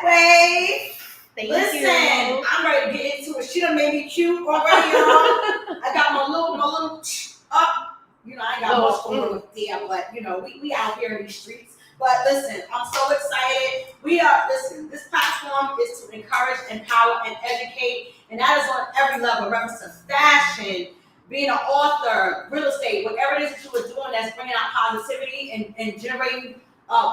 Pettaway. Listen, you. I'm ready to get into it. She done made me cute already, y'all. I got my little up. You know, I ain't got much going on there, but you know, we out here in these streets. But listen, I'm so excited. This platform is to encourage, empower, and educate, and that is on every level, reference to fashion, being an author, real estate, whatever it is that you are doing that's bringing out positivity and generating,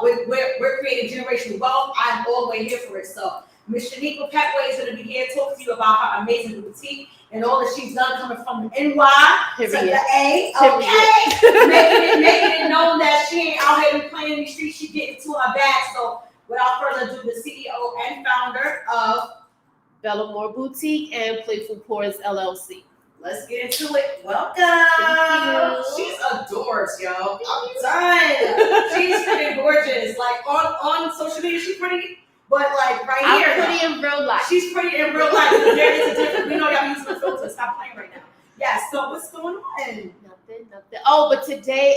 we're creating generational wealth. I'm all the way here for it. So Miss Chanequa Pettaway is going to be here talking to you about her amazing boutique and all that she's done coming from the NY to the A. Okay. making it known that she ain't out here playing in the streets. She getting to her bag. So without further ado, the CEO and founder of Belle Amour Boutique and Playful Pores LLC. Let's get into it. Welcome. She's adorable, y'all. I'm done. She's freaking gorgeous. Like on social media, she's pretty. But like here, I'm pretty in real life. She's pretty in real life. There is a difference. We know y'all using the filter. Stop playing right now. Yes. So what's going on? Nothing. Oh, but today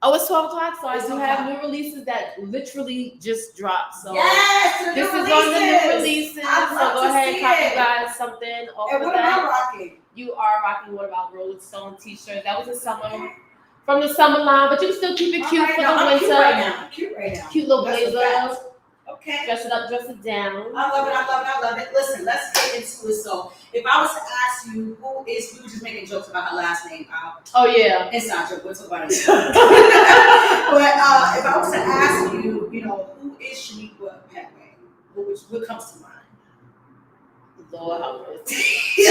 it's 12 o'clock. So I do have new releases that literally just dropped. So yes, this is on the new releases. So go ahead and copy you guys something. And what am I rocking? You are rocking one of our Rolling Stone t-shirts. That was a summer. From the summer line, but you can still keep it cute for the winter. I'm cute right now. Cute little blazer. Okay. Dress it up, dress it down. I love it. Listen, let's get into it. So, if I was to ask you we were just making jokes about her last name. Oh yeah. Inside joke. We'll talk about it. But if I was to ask you, who is Chanequa Pettaway? What comes to mind? Lord have mercy.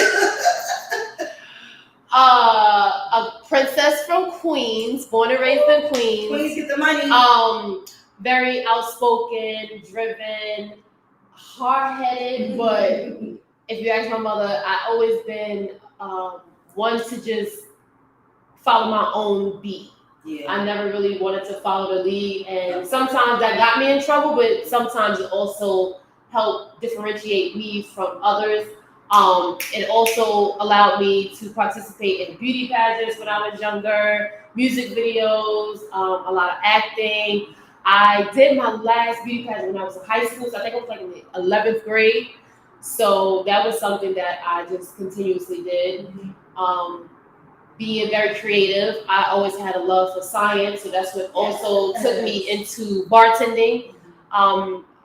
A princess from Queens, born and raised in Queens. Queens get the money. Very outspoken, driven, hard-headed, but if you ask my mother, I always been one to just follow my own beat. Yeah. I never really wanted to follow the lead, and sometimes that got me in trouble, but sometimes it also helped differentiate me from others. It also allowed me to participate in beauty pageants when I was younger, music videos, a lot of acting. I did my last beauty pageant when I was in high school, so I think I was like in the 11th grade. So that was something that I just continuously did. Being very creative, I always had a love for science, so that's what also took me into bartending.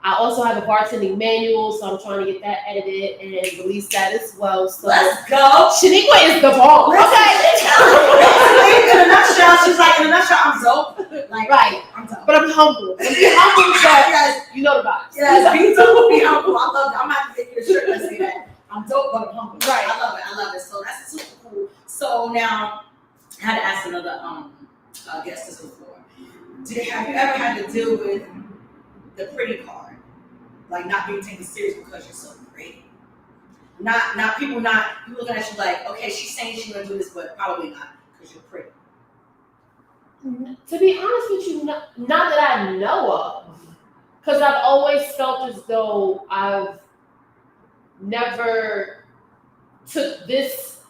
I also have a bartending manual, so I'm trying to get that edited and release that as well. So let's go. Chanequa is the bomb. In a nutshell, she's like, in a nutshell, I'm dope. Like, right. I'm dope. But I'm humble. Be humble, but you know the vibes. Yes, be dope, be humble. I love that. I'm about to make you a shirt that say that. I'm dope, but I'm humble. Right. I love it. So that's super cool. So now, I had to ask another guest this before. Have you ever had to deal with the pretty card? Like not being taken serious because you're so pretty. Not people looking at you like, okay, she's saying she's gonna do this, but probably not because you're pretty. To be honest with you, not that I know of, because I've always felt as though I've never took this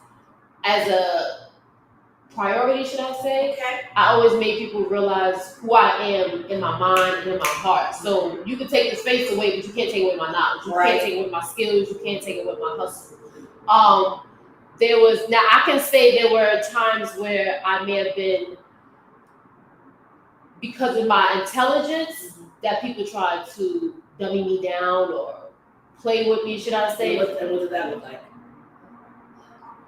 as a priority, should I say? Okay. I always made people realize who I am in my mind and in my heart. So you can take this face away, but you can't take away my knowledge. You can't take away my skills. You can't take away my hustle. I can say there were times where I may have been, because of my intelligence, that people tried to dummy me down or play with me, should I say? And what did that look like?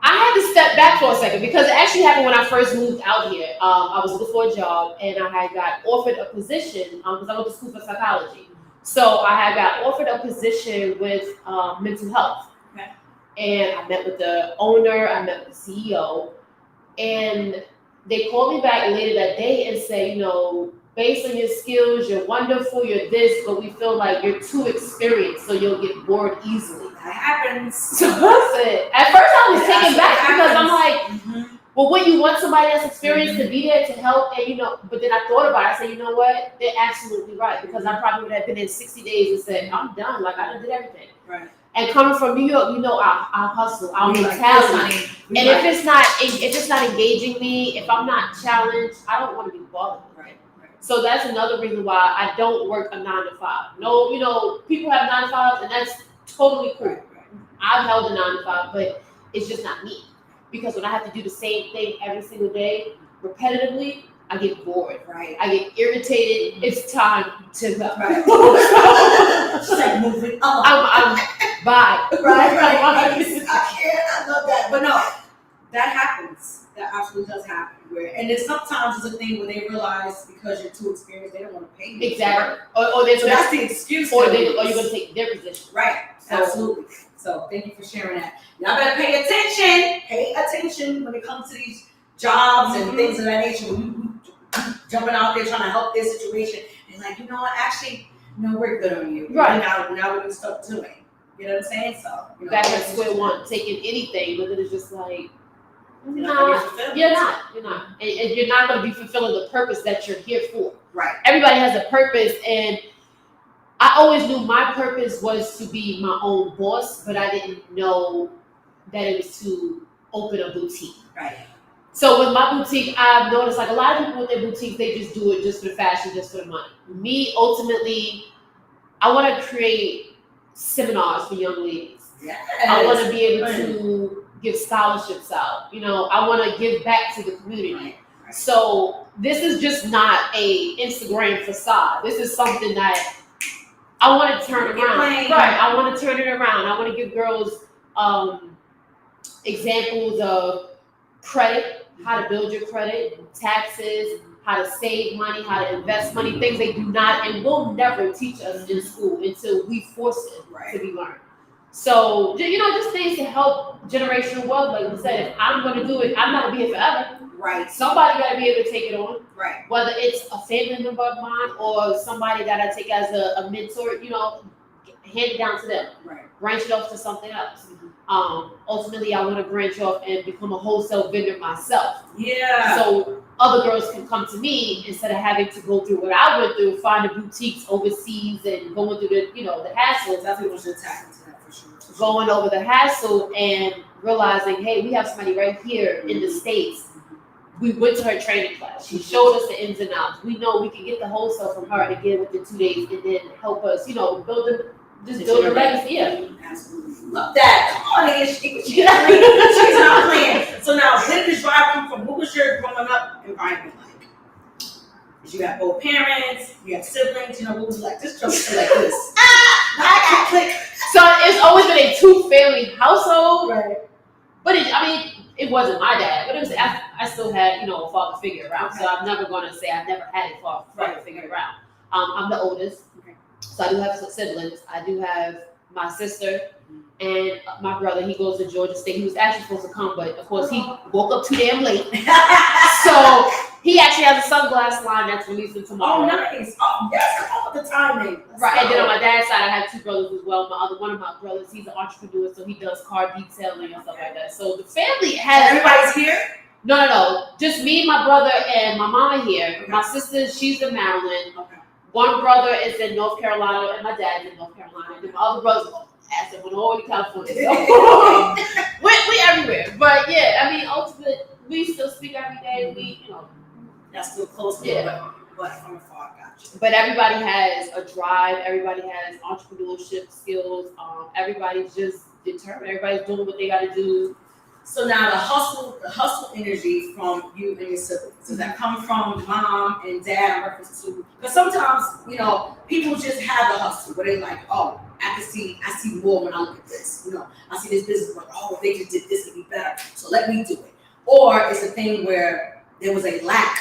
I had to step back for a second because it actually happened when I first moved out here. I was looking for a job and I had got offered a position because I went to school for psychology. So I had got offered a position with mental health. Okay. And I met with the owner, I met with the CEO, and they called me back later that day and said, based on your skills, you're wonderful, you're this, but we feel like you're too experienced, so you'll get bored easily. That happens. So listen, at first I was taken back because I'm like, well, when you want somebody that's experienced to be there to help, and but then I thought about it, I said, you know what? They're absolutely right, because I probably would have been in 60 days and said, I'm done, like I done did everything. Right. And coming from New York, our hustle, our mentality. And if it's not engaging me, if I'm not challenged, I don't want to be bothered. Right. So that's another reason why I don't work a 9 to 5. No, people have 9 to 5s, and that's totally cool. I've held a 9 to 5, but it's just not me. Because when I have to do the same thing every single day, repetitively, I get bored. Right. I get irritated. It's time to go. Right. Just like moving on. I'm bye. Right. I can't. I love that. But no, that happens. That absolutely does happen. And then sometimes it's a thing where they realize because you're too experienced, they don't want to pay you. Exactly. So that's the excuse. Or you're going to take their position. Right. So, absolutely. So thank you for sharing that. Y'all better pay attention. Pay attention when it comes to these jobs and things of that nature. When you jumping out there trying to help their situation, and like, you know what? Actually, no, we're good on you. Right. Now we're gonna start doing. You know what I'm saying? So back at square one, taking anything, but then it's just like. You're not. And you're not going to be fulfilling the purpose that you're here for. Right. Everybody has a purpose, and I always knew my purpose was to be my own boss, but I didn't know that it was to open a boutique. Right. So with my boutique, I've noticed like a lot of people with their boutiques, they just do it just for the fashion, just for the money. Me, ultimately, I want to create seminars for young ladies. Yes. I want to be able to give scholarships out. I want to give back to the community. Right. So this is just not a Instagram facade. This is something that I want to turn around. Right. I want to turn it around. I want to give girls examples of credit, how to build your credit, taxes, how to save money, how to invest money, things they do not and will never teach us in school until we force it to be learned. So, just things to help generational wealth. Like we said, if I'm going to do it, I'm not going to be here forever. Right. Somebody got to be able to take it on. Right. Whether it's a family member of mine or somebody that I take as a mentor, hand it down to them. Right. Branch it off to something else. Ultimately, I want to branch off and become a wholesale vendor myself. Yeah. So other girls can come to me instead of having to go through what I went through, finding boutiques overseas and going through the hassle. Definitely want to tap into that for sure. Going over the hassle and realizing, hey, we have somebody right here in the States. We went to her training class. She showed us the ins and outs. We know we can get the wholesale from her and get it within 2 days and then help us, build a legacy. Yeah. Absolutely. Love that. Come on, Ann. She's not playing. So now, where did this drive come from? What was your growing up environment like? Did you have both parents? You have siblings? What was it like? This jump like this. I click. So it's always been a 2-family household. Right. But it wasn't my dad. But it was I still had, a father figure around. Okay. So I'm never going to say I've never had a father figure around. I'm the oldest. Okay. So I do have some siblings. I do have my sister and my brother. He goes to Georgia State. He was actually supposed to come, but of course he woke up too damn late. So he actually has a sunglass line that's releasing tomorrow. Oh, nice. Oh, yes. Come on with the timing. Right. And then on my dad's side, I have 2 brothers as well. One of my brothers, he's an entrepreneur, so he does car detailing and stuff like that. So the family has. Everybody's here? No. Just me, my brother, and my mama here. Okay. My sister, she's in Maryland. Okay. One brother is in North Carolina, and my dad's in North Carolina. And my other brother's went all to California. So we everywhere. But yeah, ultimately, we still speak every day. That's still close to it, but from afar, gotcha. But everybody has a drive. Everybody has entrepreneurship skills. Everybody's just determined. Everybody's doing what they got to do. So now the hustle energy from you and your siblings, does that come from mom and dad in reference to? Because sometimes, people just have the hustle where they're like, oh, I see more when I look at this. I see this business like, oh, if they just did this, it'd be better. So let me do it. Or it's a thing where there was a lack.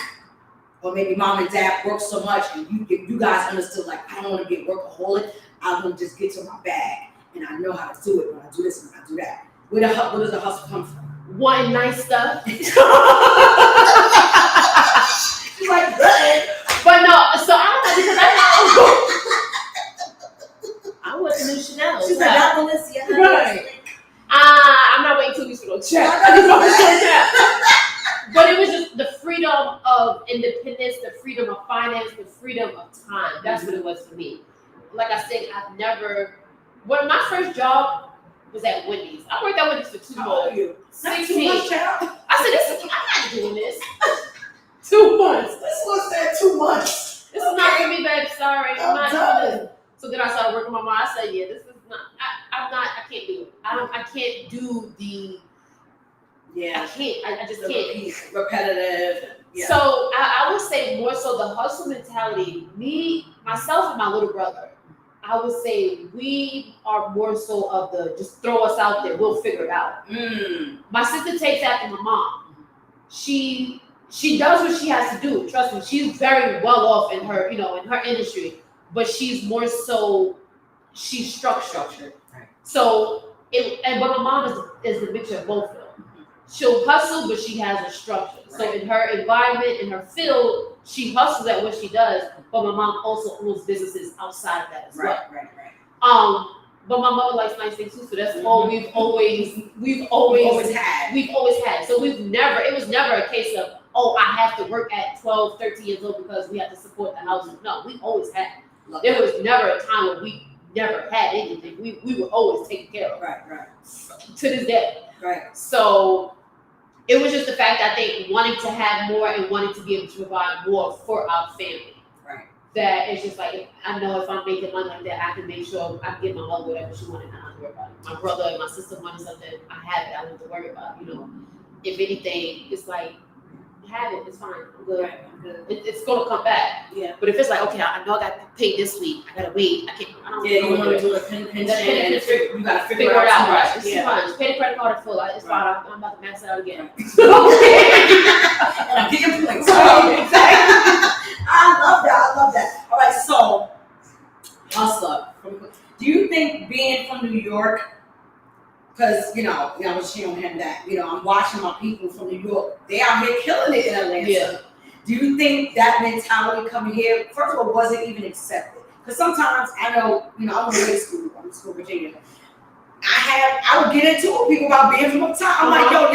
Or maybe mom and dad worked so much and you guys understood, like, I don't want to get workaholic. I want to just get to my bag. And I know how to do it when I do this and I do that. Where does the hustle come from? Wanting nice stuff. She's like, good. But no, so I don't know, because I want the new Chanel. She's like, that Valencia. Right. I'm not waiting 2 weeks for no check. But it was just the freedom of independence, the freedom of finance, the freedom of time. That's what it was for me. Like I said, my first job was at Wendy's. I worked at Wendy's for 2 months. How old are you? 16. I said, I'm not doing this. 2 months. This was that 2 months. This is not for me, babe. Sorry, I'm not done. doing this. So then I started working with my mom. I said, yeah, this is not. I can't do it. I can't do the. Yeah. I can't. I just can't. Repetitive. Yeah. So I would say more so the hustle mentality. Me, myself, and my little brother. I would say we are more so of the just throw us out there. We'll figure it out. My sister takes after my mom. She does what she has to do. Trust me, she's very well off in her, in her industry. But she's more so, she's structured. Right. So but my mom is the mixture of both of them. She'll hustle, but she has a structure. Right. So in her environment, in her field, she hustles at what she does. But my mom also owns businesses outside of that as well. Right. But my mother likes nice things too, so that's all we've always had. So it was never a case of, oh, I have to work at 12, 13 years old because we have to support the house. No, we always had. There was never a time where we never had anything. We were always taken care of. Right. To this day. Right. So it was just the fact that I think wanting to have more and wanting to be able to provide more for our family. Right. That it's just like, I know if I'm making money like that, I can make sure I can give my mother whatever she wanted and I don't have to worry about it. My brother and my sister wanted something, I have it, I don't have to worry about it. If anything, it's like, have it, it's fine, I'm good. Right. It's gonna come back. Yeah. But if it's like, okay, I know I got paid this week, I gotta wait, you want to do a pension and you gotta figure it out, right? Much. It's fine. Pay the credit card in full. It's fine. I'm about to max it out again. And I'm getting points. I love that. All right, so hustler. Do you think being from New York, because I was showing him that I'm watching my people from New York, they out here killing it in Atlanta. Yeah. Do you think that mentality coming here, first of all, wasn't even accepted? Because sometimes I know, I went to school. I'm in school, Virginia. I would get into it with people about being from up top. I'm like, yo,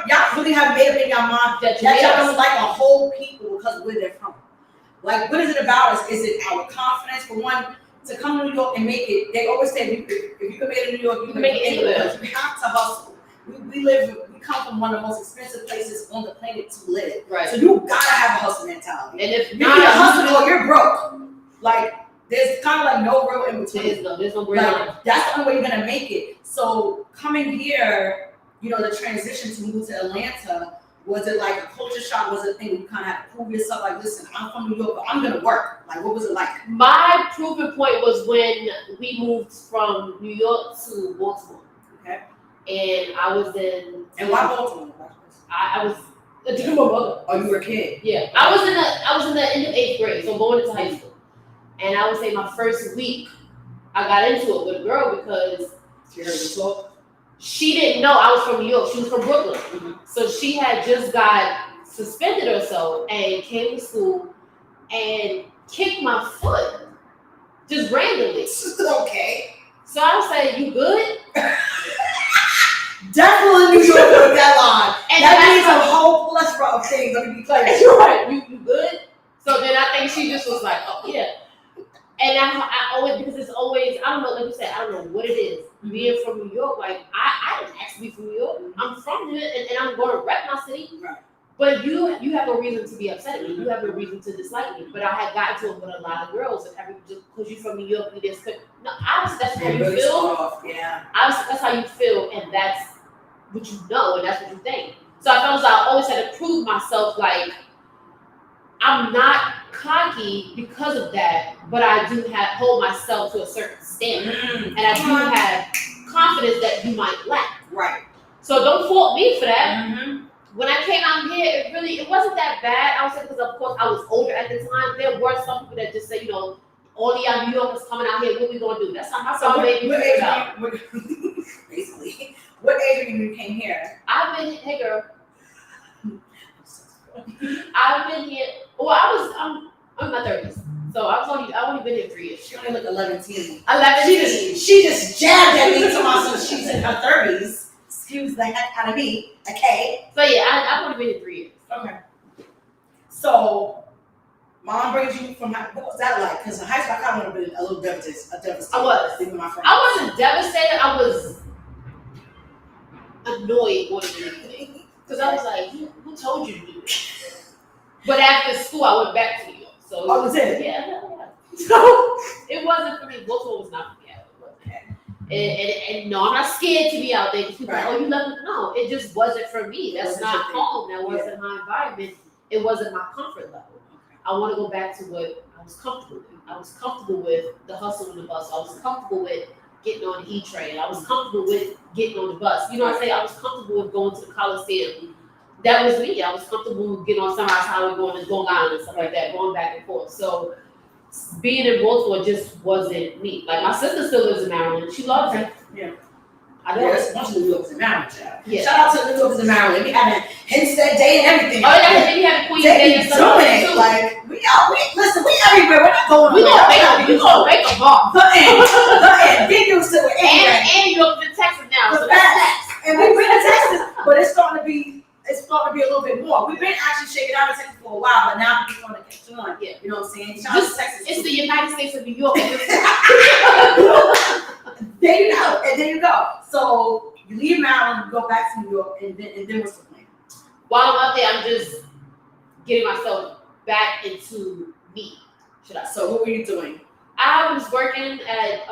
y'all really have made up in your mind that y'all don't like a whole people because of where they're from. Like, what is it about us? Is it our confidence? For one, to come to New York and make it, they always say, if you can make it in New York, you can make it anywhere. Because we have to hustle. We come from one of the most expensive places on the planet to live. Right. So you gotta have a hustle mentality. And if you're not hustling or you're broke, like, there's kind of like no real in between. There's no real. Like, that's the only way you're gonna make it. So coming here, the transition to move to Atlanta, was it like a culture shock? Was it a thing where you kind of had to prove yourself? Like, listen, I'm from New York, but I'm gonna work. Like, what was it like? My proving point was when we moved from New York to Baltimore. Okay. And I was in. And why Baltimore? I was. My mother. Oh, you were a kid. Yeah, I was in the end of 8th grade, so going into high school. And I would say my first week, I got into it with a girl because she heard me talk. She didn't know I was from New York. She was from Brooklyn. Mm-hmm. So she had just got suspended or so and came to school and kicked my foot just randomly. Okay. So I was saying, you good? Definitely New York with that line. And that means a whole plethora of things. Let me be clear. You're right. You good? So then I think she just was like, oh, yeah. And I always, because it's always, I don't know, like you said, I don't know what it is. Mm-hmm. Being from New York, like, I didn't ask to be from New York. Mm-hmm. I'm from here, and I'm going to rep my city. Right. But you have no reason to be upset at me. You have no reason to dislike me. But I had gotten to it with a lot of girls, and just because you're from New York, you just couldn't. No, obviously that's how you really feel. Yeah. Obviously that's how you feel, and that's what you know, and that's what you think. So I felt like I always had to prove myself, like, I'm not cocky because of that, but I do hold myself to a certain standard, and I do have confidence that you might lack. Right. So don't fault me for that. Mm-hmm. When I came out here, it wasn't that bad. I would say because of course I was older at the time. There were some people that just say, all of y'all New Yorkers coming out here, what we gonna do? That's not how some baby figure it out. Basically, what age when you came here? I've been here, girl. I've been here. Well, I'm in my 30s, so I've only been here 3 years. She only look 11. She just jabbed at me to myself. She's in her 30s. Excuse the heck out of me. Okay. So yeah, I've only been here 3 years. Okay. So, mom brings you from. What was that like? Because in high school, I kind of would have been a little devastated. I was. Leaving my friends. I wasn't devastated. I was annoyed more than anything. Because I was like, who told you to do this? But after school, I went back to New York. So Oh, was it? Yeah. So it wasn't for me. Baltimore was not for me. It wasn't. And no, I'm not scared to be out there. People are like, oh, you love it. No, it just wasn't for me. That's not home. That wasn't my environment. It wasn't my comfort level. I want to go back to what I was comfortable with. I was comfortable with the hustle on the bus. I was comfortable with getting on the E-train. I was comfortable with getting on the bus. You know what I'm saying? I was comfortable with going to the Coliseum. That was me. I was comfortable with getting on Sunrise Highway, going to Long Island and stuff like that, going back and forth. So being in Baltimore just wasn't me. Like my sister still lives in Maryland. She loves it. Yeah. I know. Yeah, there's a bunch of New Yorkers in Maryland, child. Yeah. Shout out to the New Yorkers in Maryland. We having Hempstead Day and everything. Oh yeah, we having Queen's Day and stuff like that too. Like we listen, we everywhere. We're not going. We gonna make a mark. The end. Get used to it. And you're in Texas now. So that's and we've been to Texas, but it's starting to be a little bit more. We've been actually shaking out in Texas for a while, but now we're going to catch on. Yeah. You know what I'm saying? Shout out to Texas. It's the United States of New York. There you go. And there you go. So you leave Maryland, you go back to New York, and then what's the plan? While I'm out there, I'm just getting myself back into me. So what were you doing? I was working at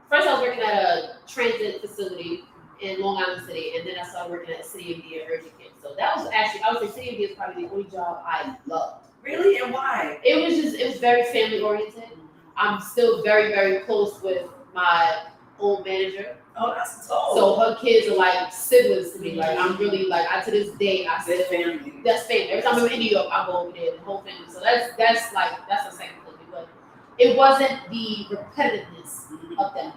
first I was working at a transit facility in Long Island City, and then I started working at City of D at Urgent Care. So that was actually, I would say City of D is probably the only job I loved. Really? And why? It was very family oriented. I'm still very, very close with my old manager. Oh, that's dope. So her kids are like siblings to me. Like I'm really like to this day I say family. That's family. Every time I'm in New York, I go over there, the whole family. So that's the second thing. But it wasn't the repetitiveness of them.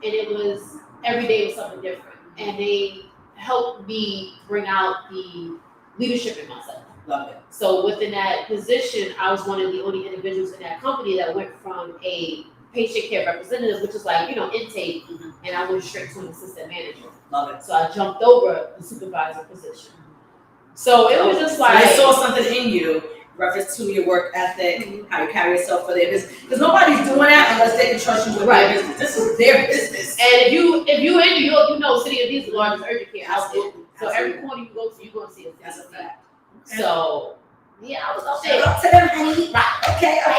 And it was every day was something different. And they helped me bring out the leadership in myself. Love it. So within that position, I was one of the only individuals in that company that went from a patient care representative, which is like, intake, and I went straight to an assistant manager. Love it. So I jumped over the supervisor position. So it was just like... So they saw something in you, reference to your work ethic, how you carry yourself for their business. Because nobody's doing that unless they can trust you with their business. This is their business. And if you in New York, City of D is the largest urgent care out there. So every corner you go to, you're going to see a That's a fact. So, yeah, I was up there. Shout out to them, honey. Right. Okay. All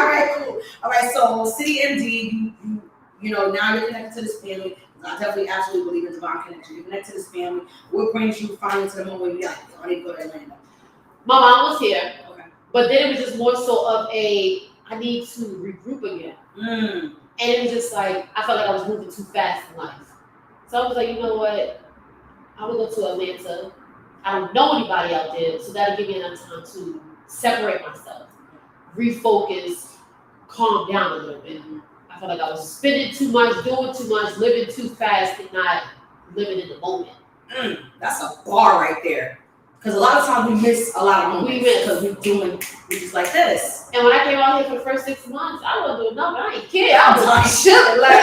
right, cool. All right, so City MD, you know, now you're connected to this family. I definitely absolutely believe in divine connection. You're connected to this family. What brings you finally to the moment where you're like, I need to go to Atlanta? My mom was here. Okay. But then it was just more so of I need to regroup again. And it was just like, I felt like I was moving too fast in life. So I was like, you know what? I would go to Atlanta. I don't know anybody out there, so that'll give me enough time to separate myself, refocus, calm down a little bit. I felt like I was spending too much, doing too much, living too fast, and not living in the moment. That's a bar right there. Because a lot of times we miss a lot of moments because we just like this. And when I came out here for the first 6 months, I wasn't doing nothing. I ain't kidding. I was like chilling. Like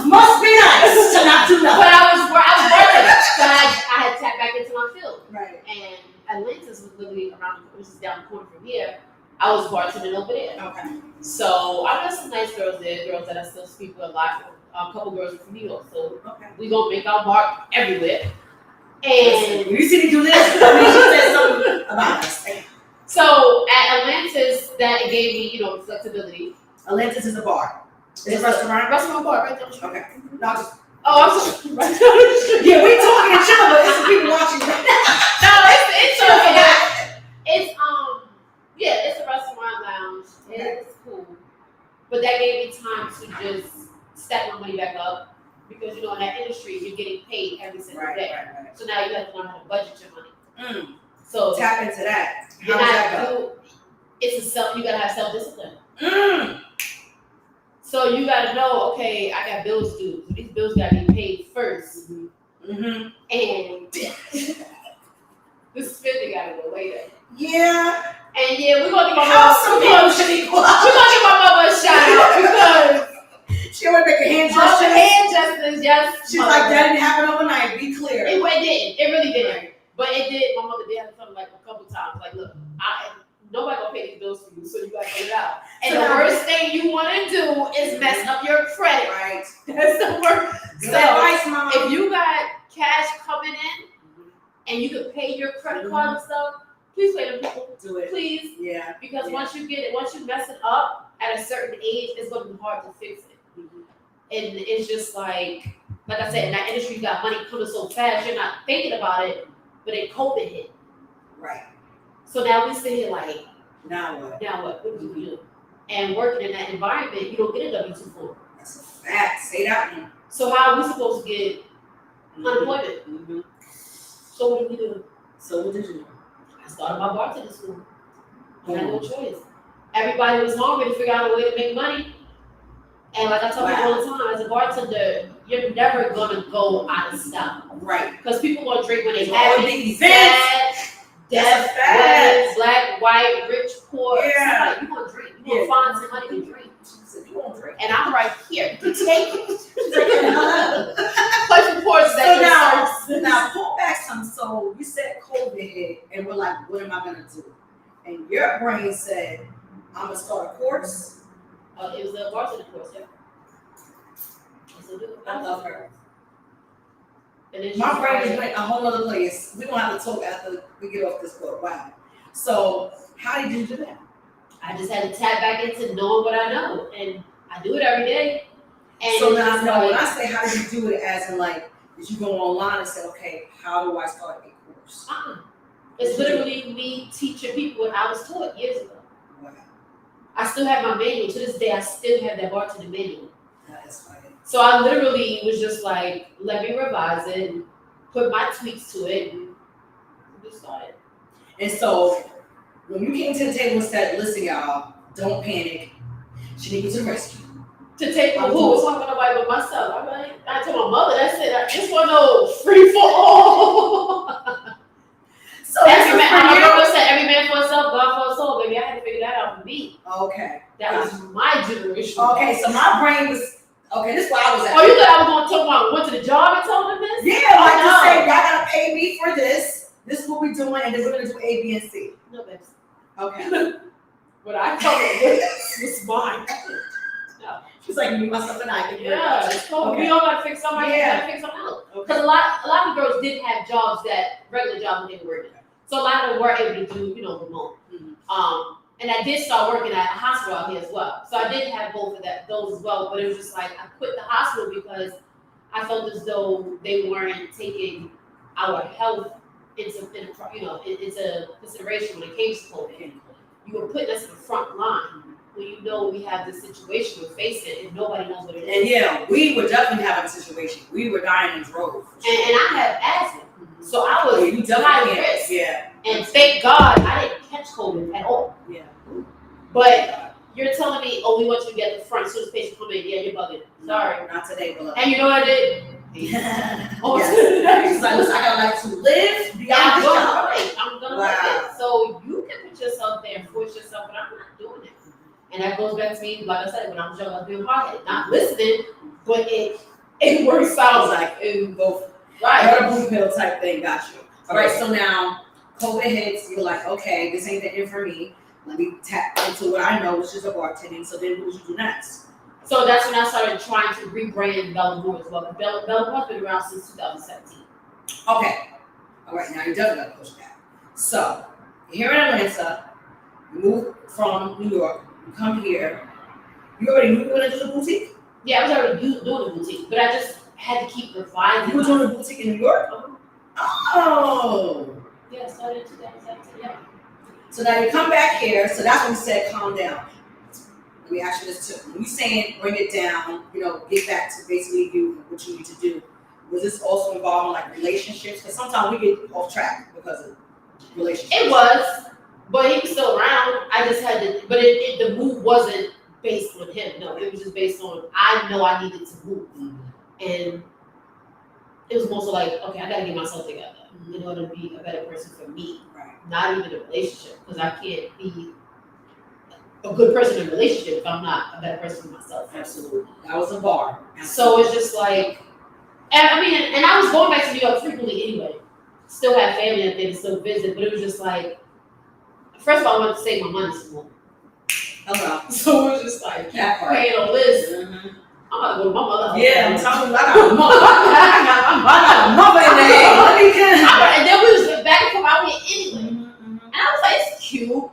must be nice to not do nothing. But I was working. So I had tapped back into my field. Right. And Atlantis was literally around, which is down the corner from here. I was bartending over there. Okay. So I met some nice girls there, girls that I still speak with a lot. A couple girls from New York. So we gonna make our mark everywhere. And you see me do this, I mean, she said something about us. So at Atlantis, that gave me, flexibility. Atlantis is a bar. It's a restaurant. Restaurant bar right down the street. Okay. No, just. Oh, I'm sorry. Right down the street. Yeah, we talking and chill, but it's some people watching. No, it's it's a restaurant lounge. It's cool, but that gave me time to just stack my money back up. Because in that industry, you're getting paid every single day. Right. So now you have to learn how to budget your money. So tap into that. How does that go? You gotta have self-discipline. So you gotta know, okay, I got bills due. So these bills gotta be paid first. And the spending gotta go later. Yeah. And we're gonna give my mama a shout out because she always make a hand gesture. Hand gestures, yes. She's like, that didn't happen overnight. Be clear. It didn't. It really didn't. Right. But it did. My mother did have to tell me like a couple times. Like, look, nobody gonna pay these bills for you, so you gotta pay it out. And the worst thing you want to do is mess up your credit. Right. That's the worst. Good advice, Mom. If you got cash coming in and you could pay your credit card and stuff, Please pay them people. Do it. Please. Yeah. Because Yeah. once you mess it up at a certain age, it's gonna be hard to fix it. Mhm. And it's just like I said, in that industry, you got money coming so fast, you're not thinking about it. But then COVID hit. Right. So now we sit here like, now what? What do we do? And working in that environment, you don't get a W-2 form. That's a fact. Say that one. So how are we supposed to get unemployment? Mm-hmm. So what do we do? So what did you do? I started my bartending school. I had no choice. Everybody was hungry to figure out a way to make money. And like I tell people all the time, as a bartender, you're never gonna go out of style. Right. Because people gonna drink when they All have these sad, deaf, facts. black, white, rich, poor. Yeah. You gonna drink. You gonna find somebody to drink. You won't drink. And I'm right here. You take it. So now pull back some. So you said COVID hit, and we're like, what am I gonna do? And your brain said, I'm gonna start a course. It was a varsity course, yeah. I love her. And then My brain is went a whole other place. We're gonna have to talk after we get off this book. Wow. So how did you do that? I just had to tap back into knowing what I know, and I do it every day. And so now, when I say how did you do it, as in like, did you go online and say, okay, how do I start a course? It's literally me teaching people what I was taught years ago. Wow. I still have my manual. To this day, I still have that bartending manual. That is funny. So I literally was just like, let me revise it and put my tweaks to it and just started. And so when you came to the table and said, listen, y'all, don't panic. Chanequa to the rescue. To take who? Was talking about nobody but myself. I told my mother, that's it. I just want no free for all. So every man for himself, God for his soul, baby. I had to figure that out for me. Okay. That was my generation. Okay, so my brain was, okay, this is where I was at. Oh, you thought I was going to talk about went to the job and told them this? Yeah, like to say, y'all got to pay me for this. This is what we're doing, and then we're going to do A, B, and C. No, babes. Okay. What I told them this was mine. No. She's like, me, myself, and I. Yeah, it's cool. Okay. We all got to fix something. Yeah. Got to fix something else. Because a lot of girls did have jobs regular jobs they were in. So a lot of them were able to do, remote. Mm-hmm. And I did start working at a hospital out here as well. So I did have both of those as well. But it was just like I quit the hospital because I felt as though they weren't taking our health into consideration when it came to COVID. You were putting us in the front line when you know we have this situation we're facing and nobody knows what it is. And yeah, we were definitely having a situation. We were dying in droves. And I have asthma. So I was high risk. Yeah. And thank God I didn't catch COVID at all. Yeah. But you're telling me, oh, we want you to get the front as soon as the patient come in. Yeah, you're bugging. Sorry. Not today, beloved. And you know what I did? Oh, yes. She's like, listen, I got a life to live beyond this job. I'm gonna live it. So you can put yourself there and force yourself, but I'm not doing it. And that goes back to me, like I said, when I was young, I was being hard-headed, not listening, but it works out like it both. Right. What a blue pill type thing got you. All right, so now COVID hits, you're like, okay, this ain't the end for me. Let me tap into what I know, which is a bartending. So then what did you do next? So that's when I started trying to rebrand Belle Amour as well. Belle Amour's been around since 2017. Okay. All right, now you definitely got to push back. So you're here in Atlanta, you move from New York, you come here. You already knew you were going to do the boutique? Yeah, I was already doing the boutique, but I just had to keep revising. You were doing the boutique in New York? Oh. Yeah, I started in 2017, yeah. So now you come back here, so that's when you said calm down. Let me ask you this too. When you saying bring it down, get back to basically you, what you need to do, was this also involving like relationships? Because sometimes we get off track because of relationships. It was, but he was still around. I just had to, but the move wasn't based on him. No, it was just based on, I know I needed to move. Mm-hmm. And it was more so like, okay, I got to get myself together in order to be a better person for me. Right. Not even a relationship, because I can't be a good person in a relationship if I'm not a better person for myself. Absolutely. That was a bar. So it's just like, and I was going back to New York frequently anyway. Still have family up there to still visit, but it was just like, first of all, I wanted to save my money some more. Okay. So it was just like, paying on this. Mm-hmm. I'm about to go to my mother. Yeah, I'm talking about I got a mother. I got a mother in there. And then we was back and forth out here anyway. Mm-hmm. And I was like, it's cute.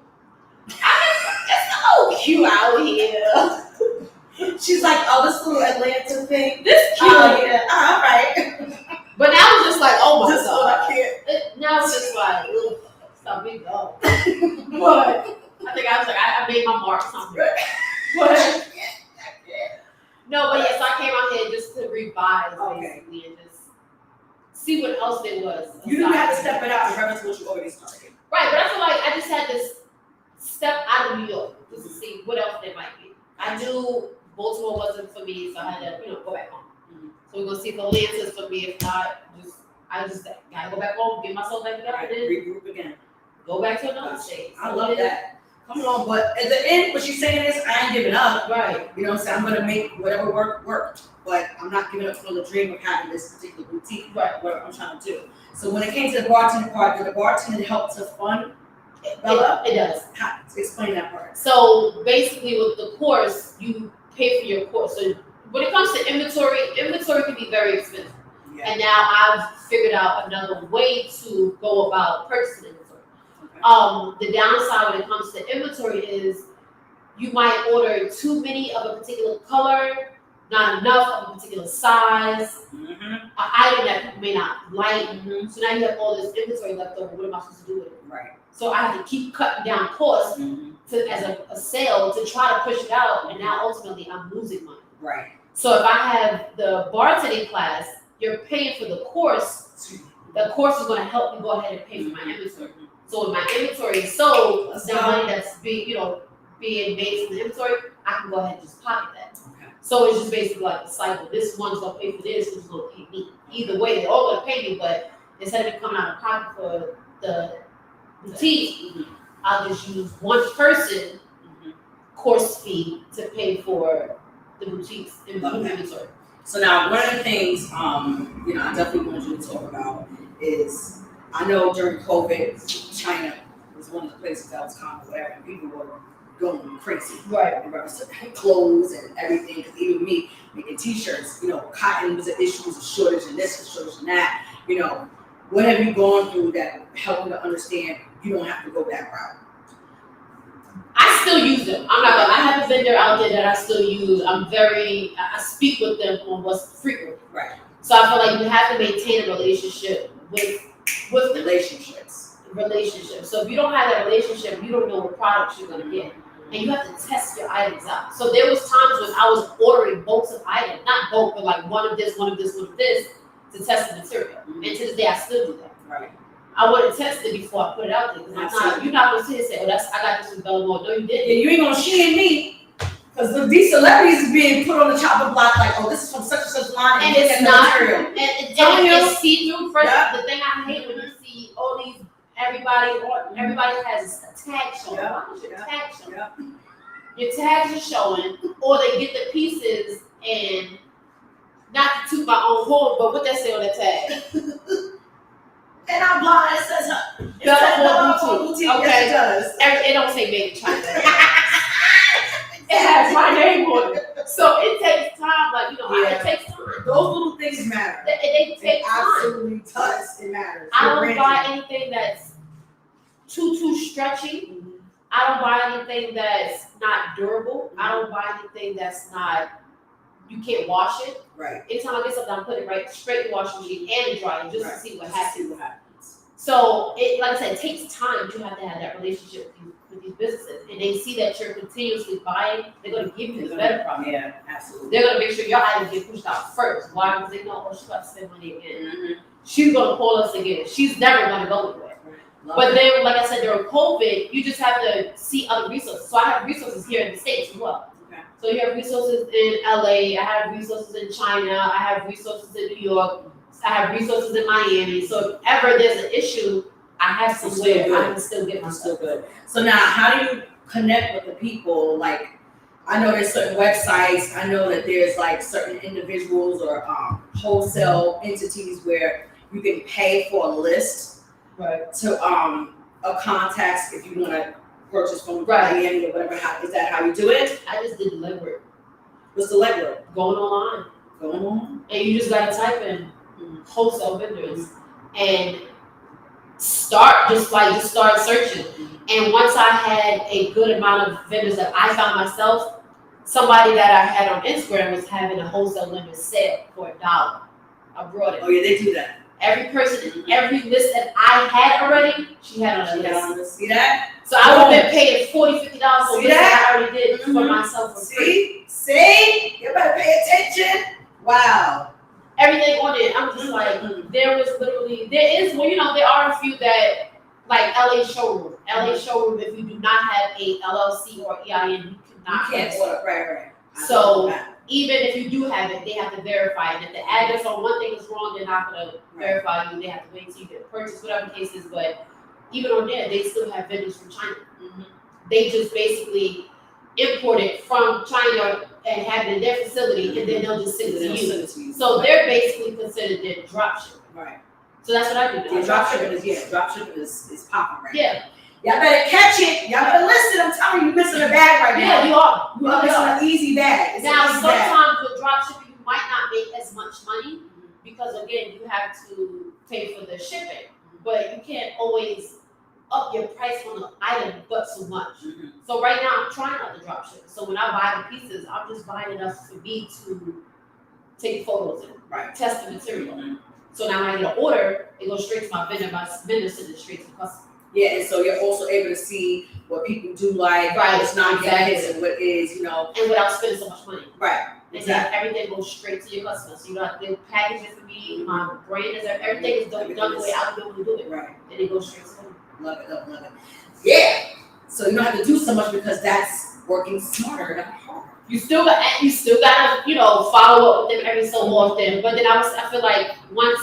It's a little cute out here. She's like, oh, this little Atlanta thing. This cute. Oh, yeah. All right. But now it's just like, oh my This god. one I can't. Now it's just like, ugh, stop being dumb. But I think I was like, I made my mark something. But no, but yes, I came out here just to revise basically and just see what else there was. You didn't have to step it out in reference to what you already started. Right, but I feel like I just had to step out of New York just to see what else there might be. I knew Baltimore wasn't for me, so I had to, go back home. So we're gonna see if Atlanta's for me. If not, I just gotta go back home, get myself back together, and then Regroup again. go back to another state. I love that. Come on, but at the end, what she's saying is, I ain't giving up. Right. You know what I'm saying? I'm gonna make whatever work. But I'm not giving up on the dream of having this particular boutique. Right. What I'm trying to do. So when it came to the bartending part, did the bartender help to fund Bella? It does. How, explain that part. So basically, with the course, you pay for your course. So when it comes to inventory can be very expensive. Yeah. And now I've figured out another way to go about purchasing inventory. Okay. The downside when it comes to inventory is you might order too many of a particular color, not enough of a particular size, an item that people may not like. So now you have all this inventory left over. What am I supposed to do with it? Right. So I have to keep cutting down costs as a sale to try to push it out, and now ultimately I'm losing money. Right. So if I have the bartending class, you're paying for the course. The course is going to help me go ahead and pay for my inventory. So when my inventory is sold, the money that's being made from the inventory, I can go ahead and just pocket that. Okay. So it's just basically like the cycle. This one's gonna pay for this, this one's gonna pay me. Either way, they're all gonna pay me, but instead of it coming out of pocket for the boutique, I'll just use one person course fee to pay for the boutique's inventory. So now one of the things I definitely wanted you to talk about is, I know during COVID, China was one of the places that was kind of whatever, and people were going crazy. Right. In reference to clothes and everything, because even me making t-shirts, cotton was an issue, was a shortage and this, a shortage and that. What have you gone through that helped you to understand you don't have to go that route? I still use them. I'm not gonna. I have a vendor out there that I still use. I speak with them on what's frequent. Right. So I feel like you have to maintain a relationship with relationships. So if you don't have that relationship, you don't know what products you're gonna get. And you have to test your items out. So there was times when I was ordering bulks of items, not bulk, but like one of this, to test the material. And to this day, I still do that. Right. I want to test it before I put it out there. Because you're not going to sit and say, I got this from Belle. No, you didn't. Yeah, you ain't going to shame me. Because these celebrities is being put on the chopping block like, oh, this is from such and such line. And it's not. Material. And it's see-through. First, the thing I hate when you see all these, everybody has a tag showing. Why is your tag showing? Your tags are showing, or they get the pieces and not to toot my own horn, but what they say on the tag. And I'm blind, it says Belle Boutique. Okay. Yes, it does. It don't say made in China. It has my name on it. So it takes time, it takes time. Those little things matter. They take time. Absolutely does. It matters. I don't buy anything that's too stretchy. I don't buy anything that's not durable. I don't buy anything that's not, you can't wash it. Right. Anytime I get something, I'm putting it right straight in the washing machine and dry it just to see what happens. So like I said, it takes time to have that relationship with these businesses. And they see that you're continuously buying, they're going to give you the better product. Yeah, absolutely. They're going to make sure your items get pushed out first. Why? Because they know, she's about to spend money again. She's going to call us again. She's never going to go anywhere. But then, like I said, during COVID, you just have to see other resources. So I have resources here in the States as well. Okay. So you have resources in LA, I have resources in China, I have resources in New York, I have resources in Miami. So if ever there's an issue, I have somewhere I can still get my stuff. Good. So now, how do you connect with the people? Like, I know there's certain websites. I know that there's like certain individuals or wholesale entities where you can pay for a list. Right. To a contacts if you want to purchase from Miami or whatever. Is that how you do it? I just did the legwork. What's the legwork? Going online. And you just gotta type in wholesale vendors. And start searching. And once I had a good amount of vendors that I found myself, somebody that I had on Instagram was having a wholesale limit sale for $1. I brought it. Oh yeah, they do that. Every person, every list that I had already, she had on a list. See that? So I would have been paying $40, $50 for a list that I already did for myself for free. See? You better pay attention. Wow. Everything on it, I'm just like, there are a few that, like LA Showroom. LA Showroom, if you do not have a LLC or EIN, you can't order. Right. So even if you do have it, they have to verify it. If the address on one thing is wrong, they're not going to verify you. They have to wait until you get purchased, whatever the case is. But even on there, they still have vendors from China. They just basically import it from China and have it in their facility, and then they'll just send it to you. So they're basically considered their drop shipping. Right. So that's what I do. Yeah, drop shipping is popping right now. Yeah. Y'all better catch it. Y'all better listen. I'm telling you, you're missing a bag right now. Yeah, you are. You are missing an easy bag. Now, sometimes with drop shipping, you might not make as much money because, again, you have to pay for the shipping. But you can't always up your price on the item but so much. So right now, I'm trying not to drop ship. So when I buy the pieces, I'm just buying enough for me to take photos and test the material. So now when I get an order, it goes straight to my vendor. My vendor sends it straight to the customer. Yeah, and so you're also able to see what people do like, what's not getting and what is, and without spending so much money. Right. Exactly. And everything goes straight to your customer. So you don't have to package it for me. My brand is everything is done the way I would be able to do it. Right. And it goes straight to them. Love it. Yeah. So you don't have to do so much because that's working smarter, not harder. You still got to follow up with them every so often. But then I feel like once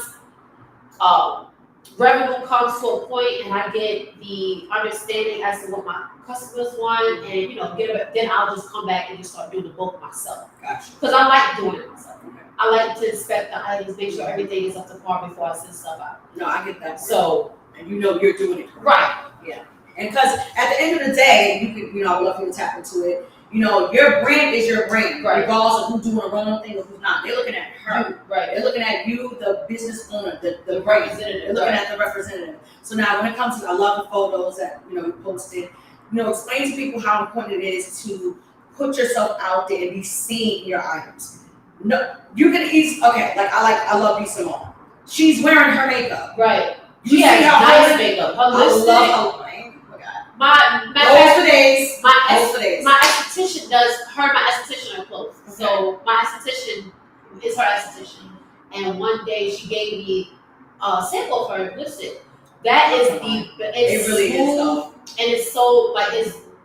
revenue comes to a point and I get the understanding as to what my customers want and then I'll just come back and just start doing the bulk myself. Gotcha. Because I like doing it myself. Okay. I like to inspect the items, make sure everything is up to par before I send stuff out. No, I get that. So and you're doing it right. Yeah. And because at the end of the day, you can I would love for you to tap into it. Your brand is your brand, regardless of who's doing the wrong thing or who's not. They're looking at her, right? They're looking at you, the business owner, the representative. They're looking at the representative. So now, when it comes to, I love the photos that you posted. Explain to people how important it is to put yourself out there and be seen in your items. No, you can easily I love B. Simone. She's wearing her makeup, right? She has nice makeup. Her lipstick. My esthetician does my esthetician are close. Okay. So my esthetician is her esthetician, and one day she gave me a sample of her lipstick. That is it really smooth, is, and it's so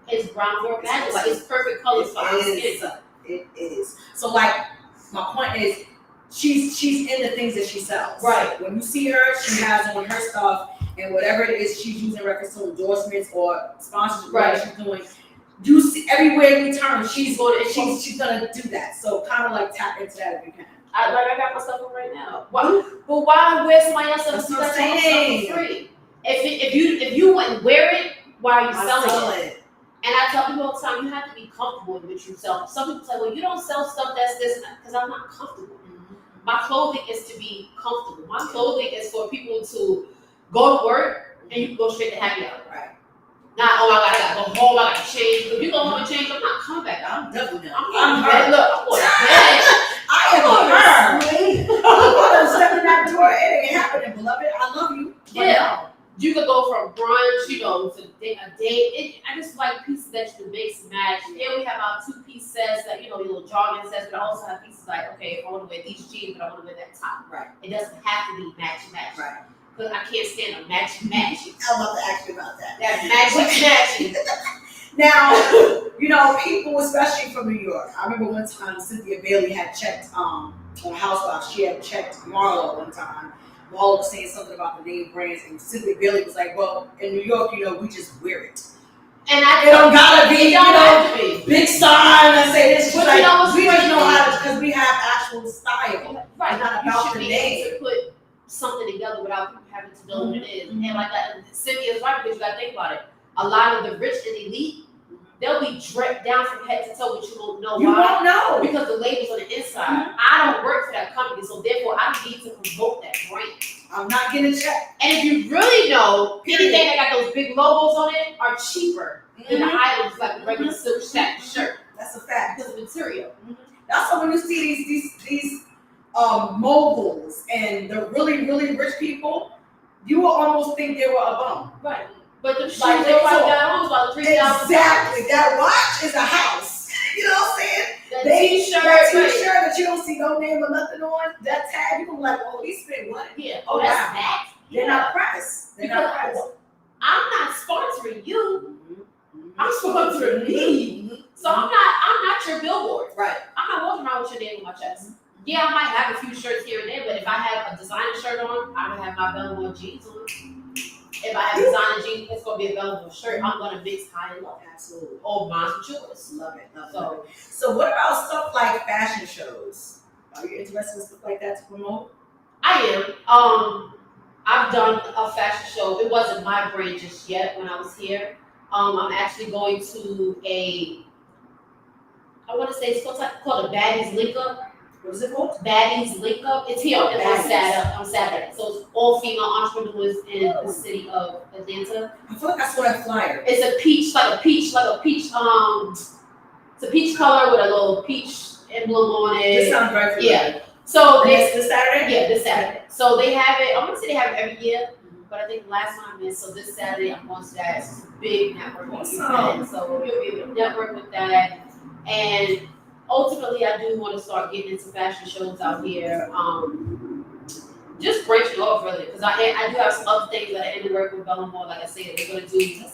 it's brown girl magic. It's perfect colors for our skin. It is. So my point is, she's in the things that she sells. Right. When you see her, she has on her stuff. And whatever it is she's using reference to endorsements or sponsorship, she's doing. You see everywhere we turn, she's gonna do that. So kind of tap into that if you can. I got my stuff on right now. Why? But why wear somebody else's stuff for free? If you wouldn't wear it, why are you selling it? And I tell people all the time, you have to be comfortable with yourself. Some people say, well, you don't sell stuff that's this, because I'm not comfortable. My clothing is to be comfortable. My clothing is for people to go to work and you can go straight to happy hour. Right. Not, oh my God, I gotta go home, I gotta change. If you go home and change, I'm not coming back. I'm definitely not. I'm her. Look, I'm going to bed. I am her. I'm stepping that door. It ain't happening, beloved. I love you. Yeah. You could go from brunch, to a date. I just like pieces that you can mix and match. Yeah, we have our 2-piece sets that, your little jogging sets, but I also have pieces okay, if I want to wear these jeans, but I want to wear that top. Right. It doesn't have to be match. Right. Because I can't stand a match. I'm about to ask you about that. That matching. Now, people, especially from New York. I remember one time Cynthia Bailey had checked on Housewives. She had checked Marlo one time. Marlo was saying something about the name brands, and Cynthia Bailey was like, "Well, in New York, we just wear it." And it don't gotta be, big sign and say this. But we just know how to, because we have actual style. Right. Not about the name. To put something together without people having to know what it is. And Cynthia's right, because you gotta think about it. A lot of the rich and elite, they'll be dripped down from head to toe, but you won't know why. You won't know. Because the label's on the inside. I don't work for that company, so therefore I need to promote that brand. I'm not getting a check. And if you really know, anything that got those big logos on it are cheaper than the items like a regular silk shirt. That's a fact. Because of material. That's why when you see these moguls and the really, really rich people, you will almost think they were a bum. Right. But the shoes Like, are about $3,000. Exactly. That watch is a house. You know what I'm saying? That That t-shirt that you don't see no name or nothing on, that tag, you can be like, oh, he spent what? Yeah. Oh, that's wow. that. They're not pressed. They're not pressed. I'm not sponsoring you. I'm sponsoring me. So I'm not your billboard. Right. I'm not walking around with your name on my chest. Yeah, I might have a few shirts here and there, but if I have a designer shirt on, I'm gonna have my Belle jeans on. If I have designer jeans, it's gonna be a Belle shirt. I'm gonna mix high and low. Absolutely. Oh, mine's with yours. Love it. So what about stuff like fashion shows? Are you interested in stuff like that to promote? I am. I've done a fashion show. It wasn't my brand just yet when I was here. I'm actually going to I want to say it's called a Baddies Link Up. What is it called? Baddies Link Up. It's here on Saturday. So it's all female entrepreneurs in the city of Atlanta. I feel like I saw that flyer. It's a peach. It's a peach color with a little peach emblem on it. This sounds right for you. Yeah. So this Saturday? Yeah, this Saturday. So they have it. I want to say they have it every year, but I think the last time I missed. So this Saturday I'm going to that. It's a big networking event. So you'll be able to network with that. And ultimately, I do want to start getting into fashion shows out here. Just branching off really, because I do have some other things that are in the work with Belle. Like I said, we're going to do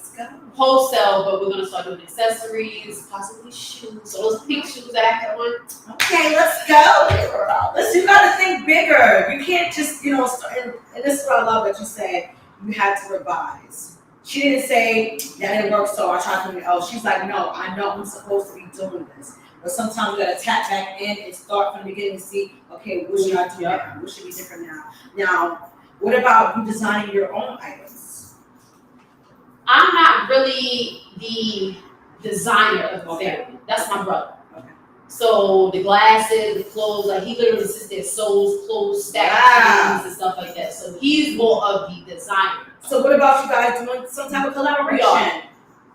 wholesale, but we're going to start doing accessories, possibly shoes. So those pink shoes that I have on. Okay, let's go. Listen, you got to think bigger. You can't just, start, and this is what I love that you said. You had to revise. She didn't say that didn't work, so I tried something else. She's like, no, I know I'm supposed to be doing this. But sometimes we gotta tap back in and start from the beginning and see, okay, what should I do now? What should be different now? Now, what about you designing your own items? I'm not really the designer of the family. That's my brother. Okay. So the glasses, the clothes, like he literally sits there, sews clothes, stacks and stuff like that. So he's more of the designer. So what about you guys doing some type of collaboration?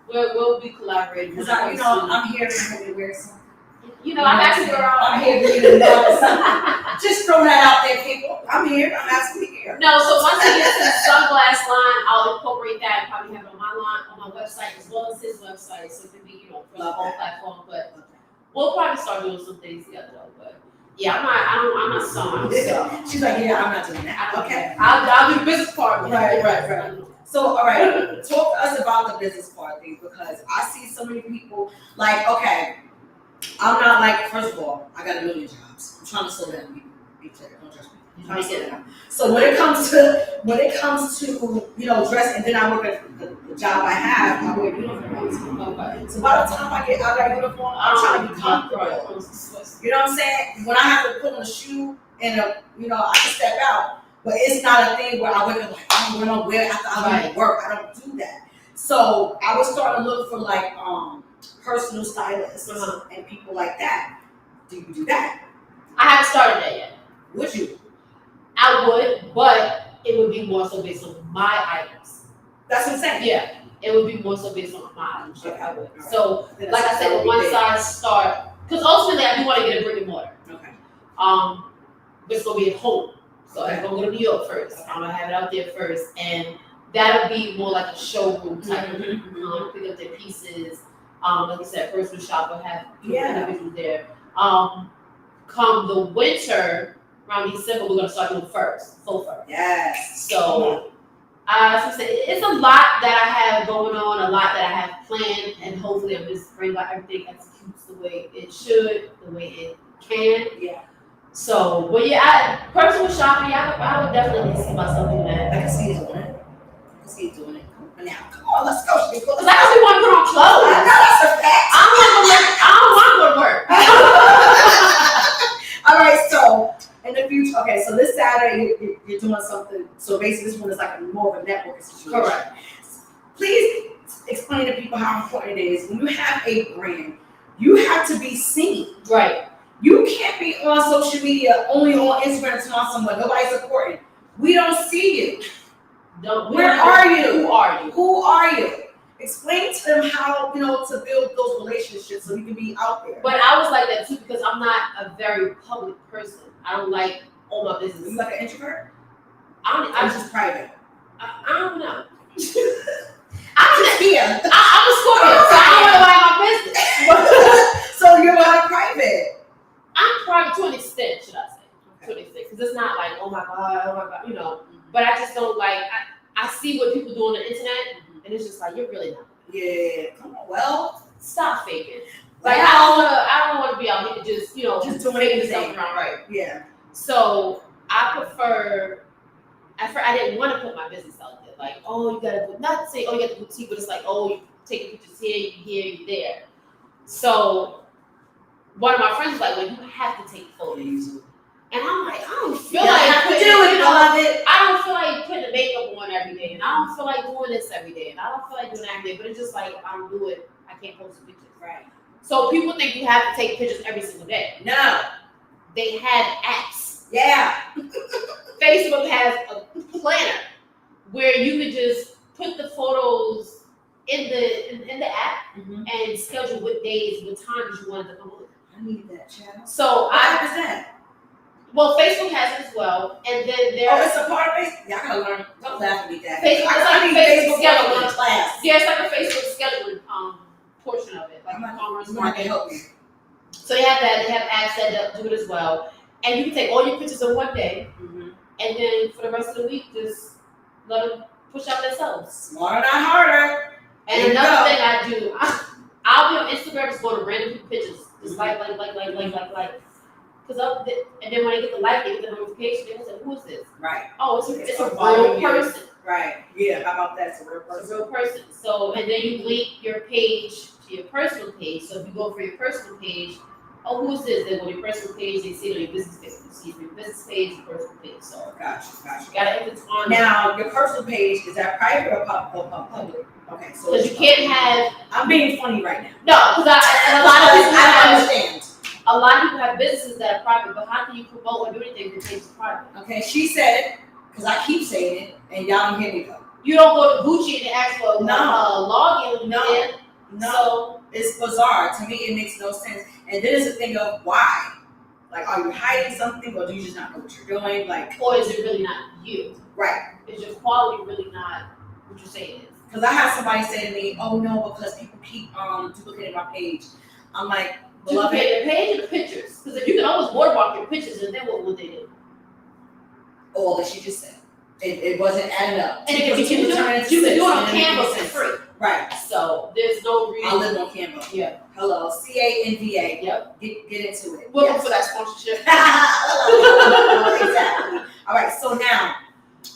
We'll be collaborating. Because I'm here to wear some. I'm actually around. I'm here to just throw that out there, people. I'm here. I'm absolutely here. No, so once he gets to the sunglass line, I'll incorporate that and probably have it on my line, on my website, as well as his website. So it can be, for the whole platform. But we'll probably start doing some things together though. But yeah, I'm not sewing. She's like, yeah, I'm not doing that. Okay. I'll do business part. Right. So, all right, talk to us about the business part of things, because I see so many people like, okay, I'm not like, first of all, I got a million jobs. I'm trying to slow down. Be clear, don't trust me. I'm trying to slow down. So when it comes to dress, and then I work at the job I have, I wear uniforms. Okay. So by the time I get out of that uniform, I'm trying to be comfortable. You know what I'm saying? When I have to put on a shoe and I can step out, but it's not a thing where I wake up like, I'm gonna wear after I leave work. I don't do that. So I was starting to look for like personal stylists and people like that. Do you do that? I haven't started that yet. Would you? I would, but it would be more so based on my items. That's what I'm saying. Yeah, it would be more so based on my items. Okay. I would. Right. So, like I said, when one side start, because ultimately I do want to get a brick and mortar. Okay. But it's gonna be at home. So I'm gonna go to New York first. I'm gonna have it out there first, and that'll be more like a showroom type of thing. Pick up their pieces. Like you said, personal shopper, have individuals there. Come the winter, around December, we're gonna start doing full fur. Yes. So, as I said, it's a lot that I have going on, a lot that I have planned, and hopefully I'm just praying about everything executes the way it should, the way it can. Yeah. So, but yeah, personal shopping, I would definitely see myself doing that. I can see you doing it. Now, come on, let's go. Because I don't want to put on clothes. I know that's a fact. I don't want to go to work. All right, so in the future, okay, so this Saturday you're doing something. So basically, this one is like more of a networking situation. Correct. Please explain to people how important it is when you have a brand. You have to be seen. Right. You can't be on social media only on Instagram and telling someone nobody's supporting. We don't see you. Where are you? Who are you? Who are you? Explain to them how, to build those relationships so you can be out there. But I was like that too because I'm not a very public person. I don't like all my business. You like an introvert? I'm just private. I don't know. I'm just here. I'm a Scorpio, so I don't want to mind my business. So you're not private. I'm private to an extent, should I say? To an extent, because it's not like, oh my god, But I just don't like. I see what people do on the internet, and it's just like you're really not. Yeah, come on. Well, stop faking. Like I don't want to be out here just just doing anything around, right? Yeah. So I prefer. I didn't want to put my business out there. Like, oh, you gotta do, not say, oh, you got the boutique, but it's like, oh, you take pictures here, you there. So one of my friends was like, well, you have to take photos. And I'm like, I don't feel like I don't feel like putting the makeup on every day, and I don't feel like doing this every day, and I don't feel like doing that every day. But it's just like I'm doing. I can't post pictures, right? So people think you have to take pictures every single day. No, they have apps. Yeah, Facebook has a planner where you could just put the photos in the app and schedule what days, what times you wanted to come on. I need that channel. So Well, Facebook has it as well, and then it's a part of Facebook. Yeah, I gotta learn. Don't laugh at me, Dad. Facebook, it's like a Facebook scheduling class. Yeah, it's like a Facebook scheduling portion of it, like commerce market help me. So they have that. They have apps that do it as well, and you can take all your pictures in one day, and then for the rest of the week, just let them push out themselves. Smarter, not harder. And another thing I do, I'll be on Instagram just go to random people pictures, just like. And then when I get the like, they get the notification. They say, "Who is this?" Right. Oh, it's a real person. Right. Yeah. How about that? It's a real person. It's a real person. So, and then you link your page to your personal page. So if you go for your personal page, oh, who is this? Then on your personal page, they see it on your business page. You see your business page, your personal page. So, gotcha. You gotta if it's on. Now, your personal page is that private or public? Okay, so because you can't have. I'm being funny right now. No, because I understand. A lot of people have businesses that are private, but how can you promote or do anything if your page is private? Okay, she said it, because I keep saying it, and y'all don't hear me though. You don't go to Gucci and ask for login. No. So, it's bizarre. To me, it makes no sense. And then it's a thing of why. Like, are you hiding something, or do you just not know what you're doing? Like, or is it really not you? Right. Is your quality really not what you're saying it is? Because I had somebody say to me, "Oh no, because people keep duplicating my page." I'm like, duplicate the page or the pictures? Because if you can always watermark your pictures, and then what would they do? All that she just said. It wasn't adding up. And you can do it on Canva for free. Right. So there's no reason. I live on Canva. Yeah. Hello, Canva. Yep. Get into it. Welcome for that sponsorship. Exactly. All right. So now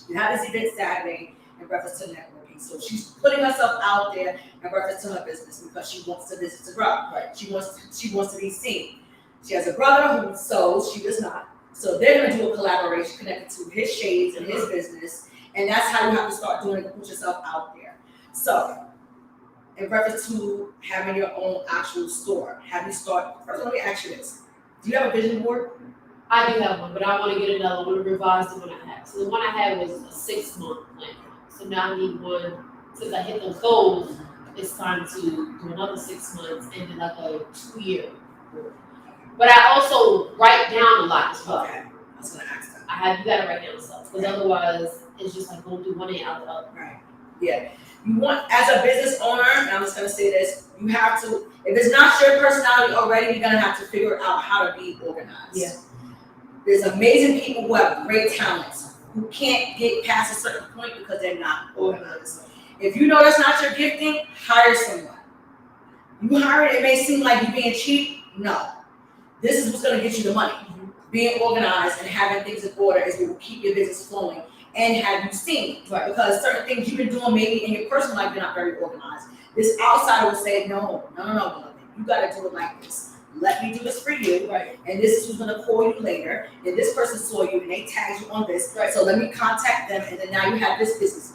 you have this event Saturday in reference to networking. So she's putting herself out there in reference to her business because she wants the business to grow. Right. She wants to be seen. She has a brother who sews. She does not. So they're going to do a collaboration connected to his shades and his business. And that's how you have to start doing it, put yourself out there. So in reference to having your own actual store, first let me ask you this. Do you have a vision board? I do have one, but I want to get another one to revise the one I had. So the one I had was a 6-month plan. So now I need one, since I hit those goals, it's time to do another 6 months and then like a 2-year board. But I also write down a lot as well. Okay, I was going to ask that. You got to write down stuff because otherwise it's just like going to do one day out the other. Right. Yeah. You want, as a business owner, and I'm just going to say this, you have to, if it's not your personality already, you're going to have to figure out how to be organized. Yeah. There's amazing people who have great talents who can't get past a certain point because they're not organized. If you know that's not your gifting, hire someone. You hire it may seem like you're being cheap. No. This is what's going to get you the money. Being organized and having things in order is what will keep your business flowing and have you seen. Right. Because certain things you've been doing maybe in your personal life, you're not very organized. This outsider will say, no, beloved. You got to do it like this. Let me do this for you. Right. And this is who's going to call you later. And this person saw you and they tagged you on this. Right. So let me contact them. And then now you have this business.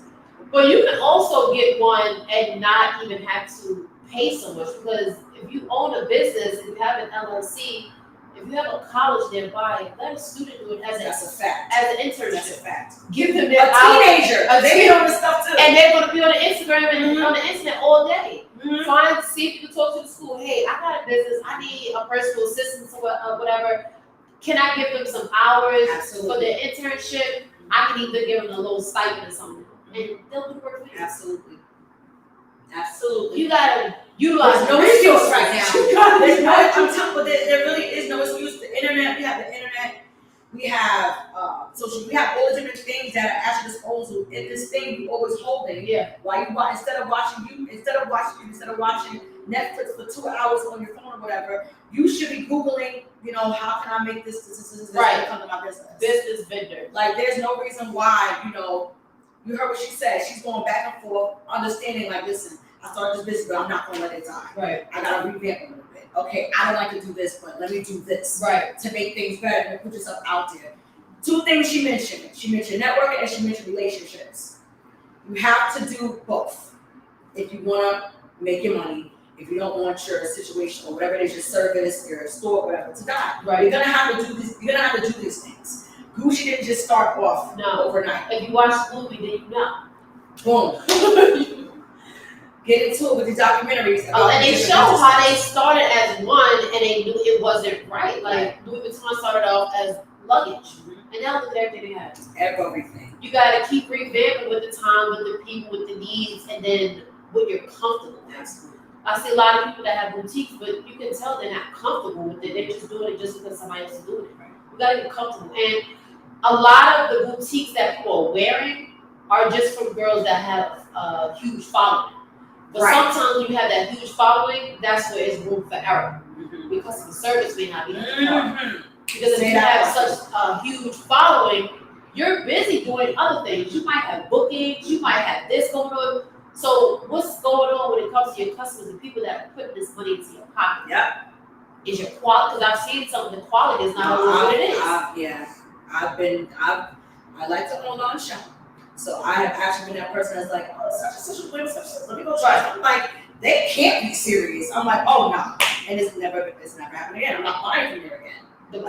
But you can also get one and not even have to pay so much because if you own a business and you have an LLC, If you have a college nearby, let a student do it as That's a fact. as an internship. That's a fact. Give them A their teenager. They be on the stuff too. and they're gonna be on the Instagram and on the internet all day. Mm-hmm. See if you can talk to the school. Hey, I got a business. I need a personal assistant or whatever. Can I give them some hours for their internship? I can either give them a little stipend or something, and they'll do work for you. Absolutely. Absolutely. You gotta utilize There's no the excuse resources right now. There's no, I'm telling you, there really is no excuse. The internet, we have the internet, we have social, we have all the different things that are at your disposal. In this thing, you always holding. Yeah. While you watch, instead of watching Netflix for 2 hours on your phone or whatever, you should be Googling, you know, how can I make this Right. come to my business? Business vendor. Like, there's no reason why, you know, you heard what she said. She's going back and forth, understanding, like, listen, I started this business, but I'm not going to let it die. Right. I got to revamp a little bit. Okay, I don't like to do this, but let me do this. Right. To make things better and put yourself out there. 2 things she mentioned. She mentioned networking and she mentioned relationships. You have to do both if you want to make your money. If you don't want your situation or whatever it is, your service, your store, whatever, to die. Right. You're gonna have to do this. You're gonna have to do these things. Gucci didn't just start off overnight. If you watch the movie, then you know. Boom. Get into it with the documentaries. And they show how they started as one and they knew it wasn't right. Like Louis Vuitton started off as luggage. And now look at everything they have. Everything. You gotta keep revamping with the time, with the people, with the needs, and then what you're comfortable with. Absolutely. I see a lot of people that have boutiques, but you can tell they're not comfortable with it. They're just doing it just because somebody else is doing it. You gotta get comfortable. And a lot of the boutiques that people are wearing are just from girls that have a huge following. But sometimes when you have that huge following, that's where it's room for error. Because the service may not be because if you have such a huge following, you're busy doing other things. You might have bookings, you might have this going on. So what's going on when it comes to your customers and people that are putting this money into your pocket? Yep. Is your quality? Because I've seen some of the quality is not always what it is. I like to own on shop. So I have actually been that person that's like, oh, such a let me go try it. I'm like, they can't be serious. I'm like, oh no. And it's never happening again. I'm not buying from here again. The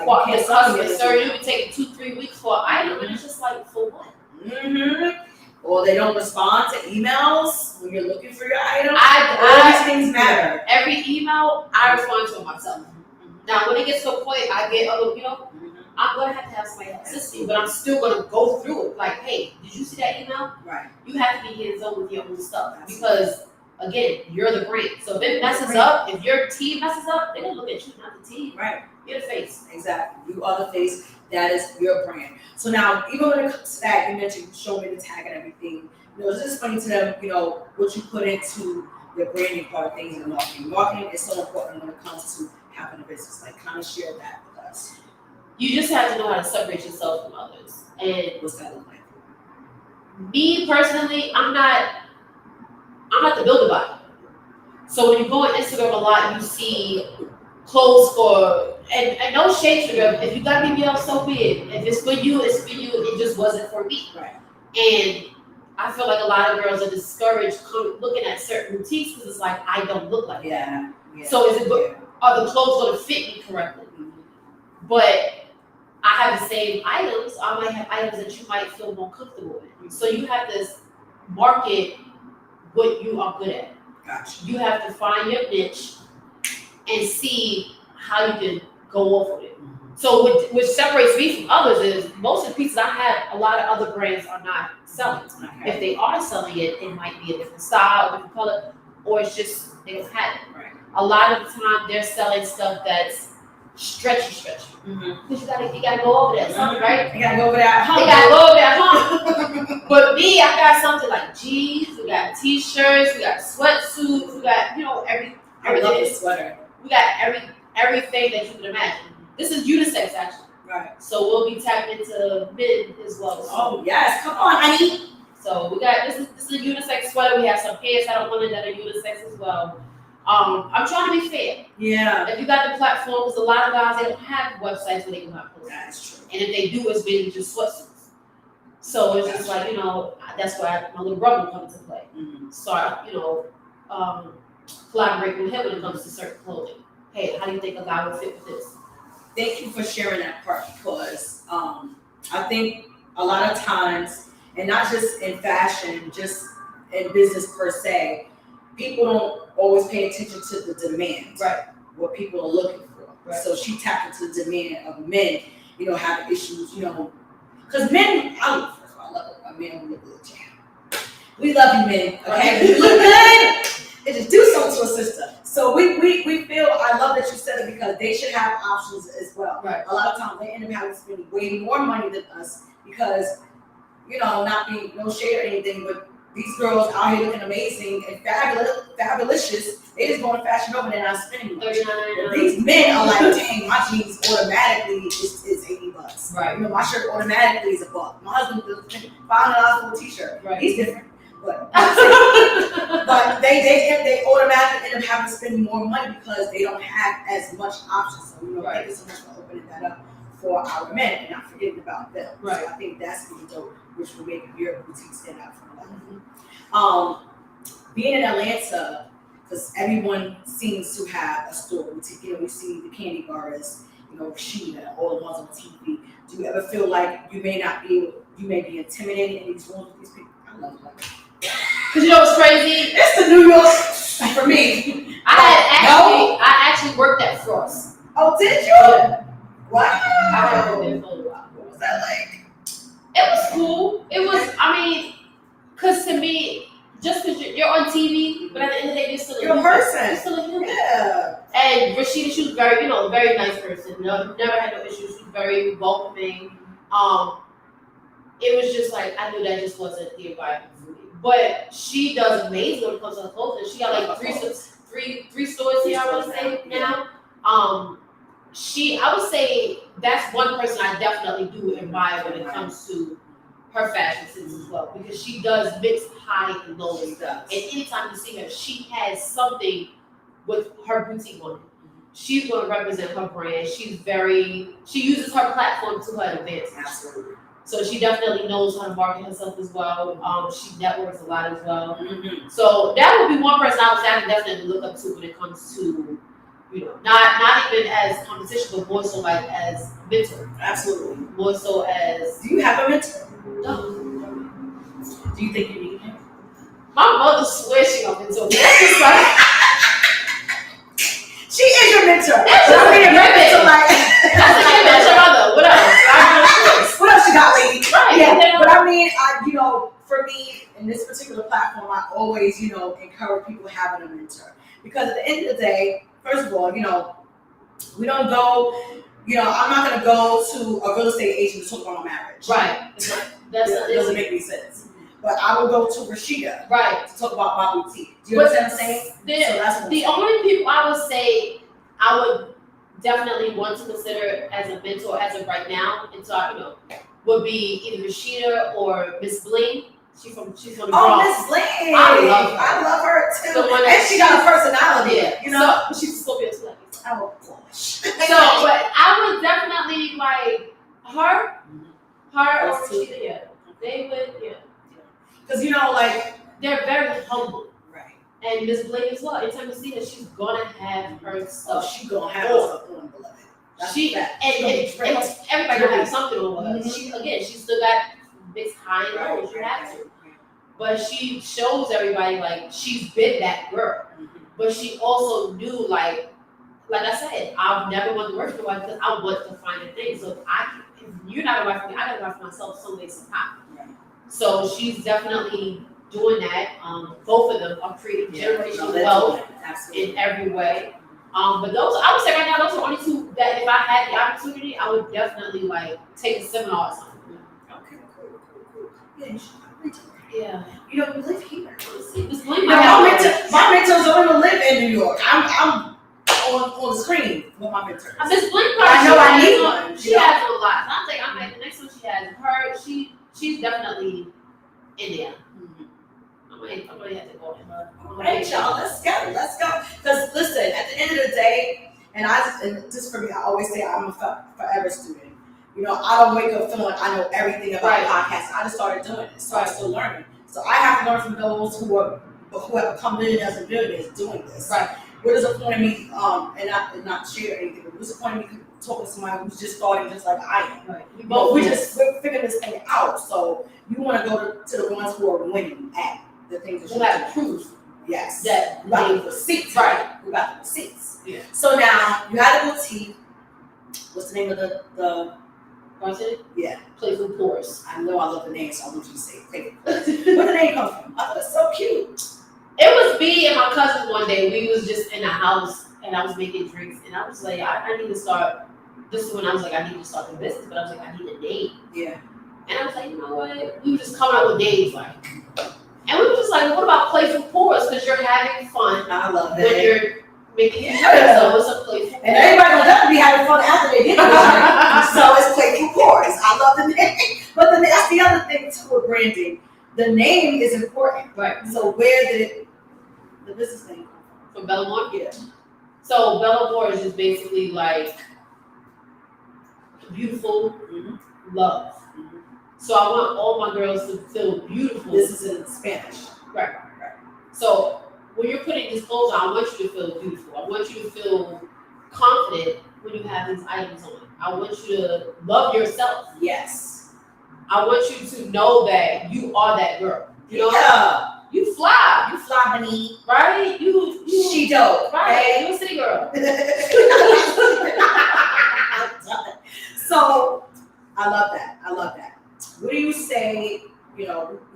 customer, sir, you can take 2-3 weeks for an item, and it's just like, for what? Or they don't respond to emails when you're looking for your item. All these things matter. Every email, I respond to it myself. Now, when it gets to a point, I get a little, I'm going to have somebody assist me, but I'm still going to go through it. Like, hey, did you see that email? Right. You have to be hands-on with your own stuff because, again, you're the brand. So if it messes up, if your team messes up, they're going to look at you, not the team. Right. You're the face. Exactly. You are the face. That is your brand. So now, even when it comes to that, you mentioned showing me the tag and everything. Just explain to them, what you put into the branding part of things in marketing. Marketing is so important when it comes to having a business. Like, kind of share that with us. You just have to know how to separate yourself from others. And what's that look like? Me personally, I'm not the builder body. So when you go on Instagram a lot, you see clothes for and no shade to them. If you got BBL, so be it. If it's for you, it's for you. It just wasn't for me. Right. And I feel like a lot of girls are discouraged looking at certain boutiques because it's like I don't look like that. Yeah. So are the clothes going to fit me correctly? But I have the same items. I might have items that you might feel more comfortable with. So you have to market what you are good at. Gotcha. You have to find your niche and see how you can go off with it. So which separates me from others is most of the pieces I have, a lot of other brands are not selling. Okay. If they are selling it, it might be a different style, a different color, or it's just they don't have it. Right. A lot of the time they're selling stuff that's stretchy. Because you gotta go over that something, right? You gotta go over that hump. They gotta go over that hump. But me, I got something like jeans, we got t-shirts, we got sweatsuits, we got everything. I love this sweater. We got everything that you can imagine. This is unisex actually. Right. So we'll be tapping into men as well. Oh yes, come on, honey. So we got this is a unisex sweater. We have some pants I don't want that are unisex as well. I'm trying to be fair. Yeah. If you got the platform, because a lot of guys they don't have websites where they can have posts. That's true. And if they do, it's mainly just sweatsuits. So it's just like that's why my little brother comes into play. Start collaborate with him when it comes to certain clothing. Hey, how do you think a guy would fit with this? thank you for sharing that part because I think a lot of times, and not just in fashion, just in business per se, people don't always pay attention to the demand, Right. what people are looking for. Right. So she tapped into the demand of men, having issues, because men, first of all, I love it. Men who look good, jam. We love you, men. Okay, you look good. And just do something to a sister. So we feel. I love that you said it because they should have options as well. Right. A lot of times they end up having to spend way more money than us because, not being no shade or anything, but these girls out here looking amazing and fabulous. They just going to Fashion Nova and they're not spending much. These men are like, dang, my jeans automatically is $80. Right. My shirt automatically is $1. My husband does $500 for a t-shirt. Right. He's different. But they automatically end up having to spend more money because they don't have as much options. So, thank you so much for opening that up for our men and not forgetting about them. Right. So I think that's really dope, which will make your boutique stand out from a lot. Being in Atlanta, because everyone seems to have a store boutique. We see the candy bars, Rashida, all the ones on TV. Do you ever feel like you may be intimidated in these rooms with these people? I love that. Because what's crazy? It's the New York for me. I actually worked at Frost. Oh, did you? Yeah. Wow. I worked there for a while. What was that like? It was cool. It was, because to me, just because you're on TV, but at the end of the day, you're still a human. You're still a human. Yeah. And Rashida, she was very, very nice person. Never had no issues. She was very welcoming. It was just like, I knew that just wasn't the environment for me. But she does amazing when it comes to her clothing. She got like three stores here, I want to say now. I would say that's one person I definitely do admire when it comes to her fashion sense as well, because she does mix high and low stuff. And anytime you see her, she has something with her boutique on it. She's going to represent her brand. She uses her platform to her advantage. Absolutely. So she definitely knows how to market herself as well. She networks a lot as well. Mm-hmm. So that would be one person I would say I can definitely look up to when it comes to, not even as competition, but more so like as mentor. Absolutely. More so as. Do you have a mentor? No. Do you think you need him? My mother swears she got mentor. That's just like. She is your mentor. That's just a given. That's a given. That's your mother. What else? What else you got, lady? Right. Yeah. But I mean, for me, in this particular platform, I always, encourage people having a mentor. Because at the end of the day, first of all, we don't go, I'm not going to go to a real estate agent to talk about my marriage. Right. That doesn't make any sense. But I will go to Rashida. Right. To talk about my boutique. Do you understand what I'm saying? So that's the only people I would say I would definitely want to consider as a mentor as of right now, and so would be either Rashida or Miss Bling. She's from the Bronx. Oh, Miss Bling. I love her too. And she got a personality. Yeah. So she's a Scorpio too. Oh gosh. So, but I would definitely like her or Rashida. Yeah, they would. Yeah. Because they're very humble. Right. And Miss Bling as well. Anytime you see her, she's gonna have her stuff. She's gonna have her stuff on, beloved. Everybody gonna have something on her. Mm-hmm. She still got mixed high and low. She has to. But she shows everybody like she's been that girl. Mm-hmm. But she also knew like I said, I've never wanted to work for her because I want to find a thing. So if you're not a wife for me, I gotta work for myself some way, somehow. Right. So she's definitely doing that. Both of them are creating generational wealth in every way. But those, I would say right now, those are only two that if I had the opportunity, I would definitely take a seminar or something. Okay, cool. Yeah, you should. Yeah. We live here. My mentors don't even live in New York. I'm on the screen with my mentor. Miss Bling, I know I need one. She has a lot. So I'm like the next one she has her. She's definitely in there. I'm gonna have to go. All right, y'all, let's go. Because listen, at the end of the day, and just for me, I always say I'm a forever student. I don't wake up feeling like I know everything about podcasts. I just started doing it, so I'm still learning. So I have to learn from those who have come in as a billionaires doing this. Right. What is the point of me, and not share anything, but what's the point of me talking to somebody who's just starting just like I am. Right. But we're figuring this thing out. So you want to go to the ones who are winning at the things that who have proof. Yes. That we got the receipts. Right. We got the receipts. Yeah. So now you had a boutique. What's the name of the Content? Yeah. Playful Pores. I know I love the name, so I want you to say Playful Pores. Where the name come from? I thought it's so cute. It was me and my cousin one day. We was just in the house and I was making drinks and I was like, I need to start. This is when I was like, I need to start the business, but I was like, I need a name. Yeah. And I was like, you know what? We were just coming up with names like, and we were just like, what about Playful Pores? Because you're having fun. I love that. When you're making drinks, so it's a playful. And everybody gonna definitely be having fun after they get the so it's Playful Pores. I love the name. But then that's the other thing too with branding. The name is important. Right. So where did the business name come from? From Amour? Yeah. So Amour is just basically like beautiful love. Mm-hmm. So I want all my girls to feel beautiful. This is in Spanish. Right. So when you're putting these clothes on, I want you to feel beautiful. I want you to feel confident when you have these items on. I want you to love yourself. Yes. I want you to know that you are that girl. You know? Yeah. You fly. You fly, honey. Right? You she dope. Right. Hey. You a city girl. So I love that. What do you say, we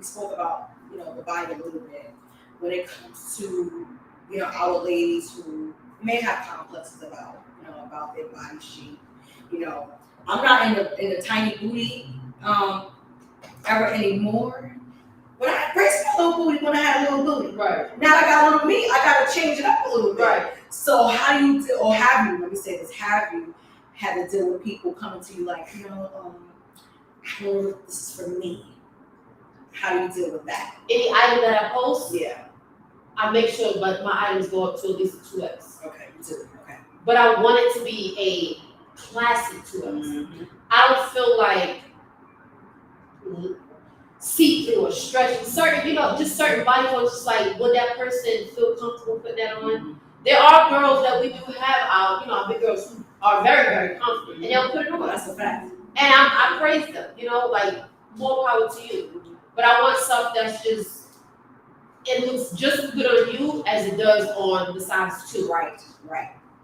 spoke about, the body a little bit when it comes to, our ladies who may have complexes about, about their body shape. I'm not in the tiny booty ever anymore. When I embraced my little booty, when I had a little booty. Right. Now I got a little meat, I gotta change it up a little bit. Right. So how do you deal, or have you, let me say this, have you had to deal with people coming to you like, I don't know if this is for me. How do you deal with that? Any item that I post, yeah, I make sure but my items go up to at least a 2X. Okay, you do. Okay. But I want it to be a classic 2X. Mm-hmm. I don't feel like see-through or stretching certain, just certain body parts. Just like, would that person feel comfortable putting that on? Mm-hmm. There are girls that we do have our big girls who are very, very confident, and they'll put it on. That's a fact. And I praise them, like, more power to you. But I want stuff that's just, it looks just as good on you as it does on the size 2. Right.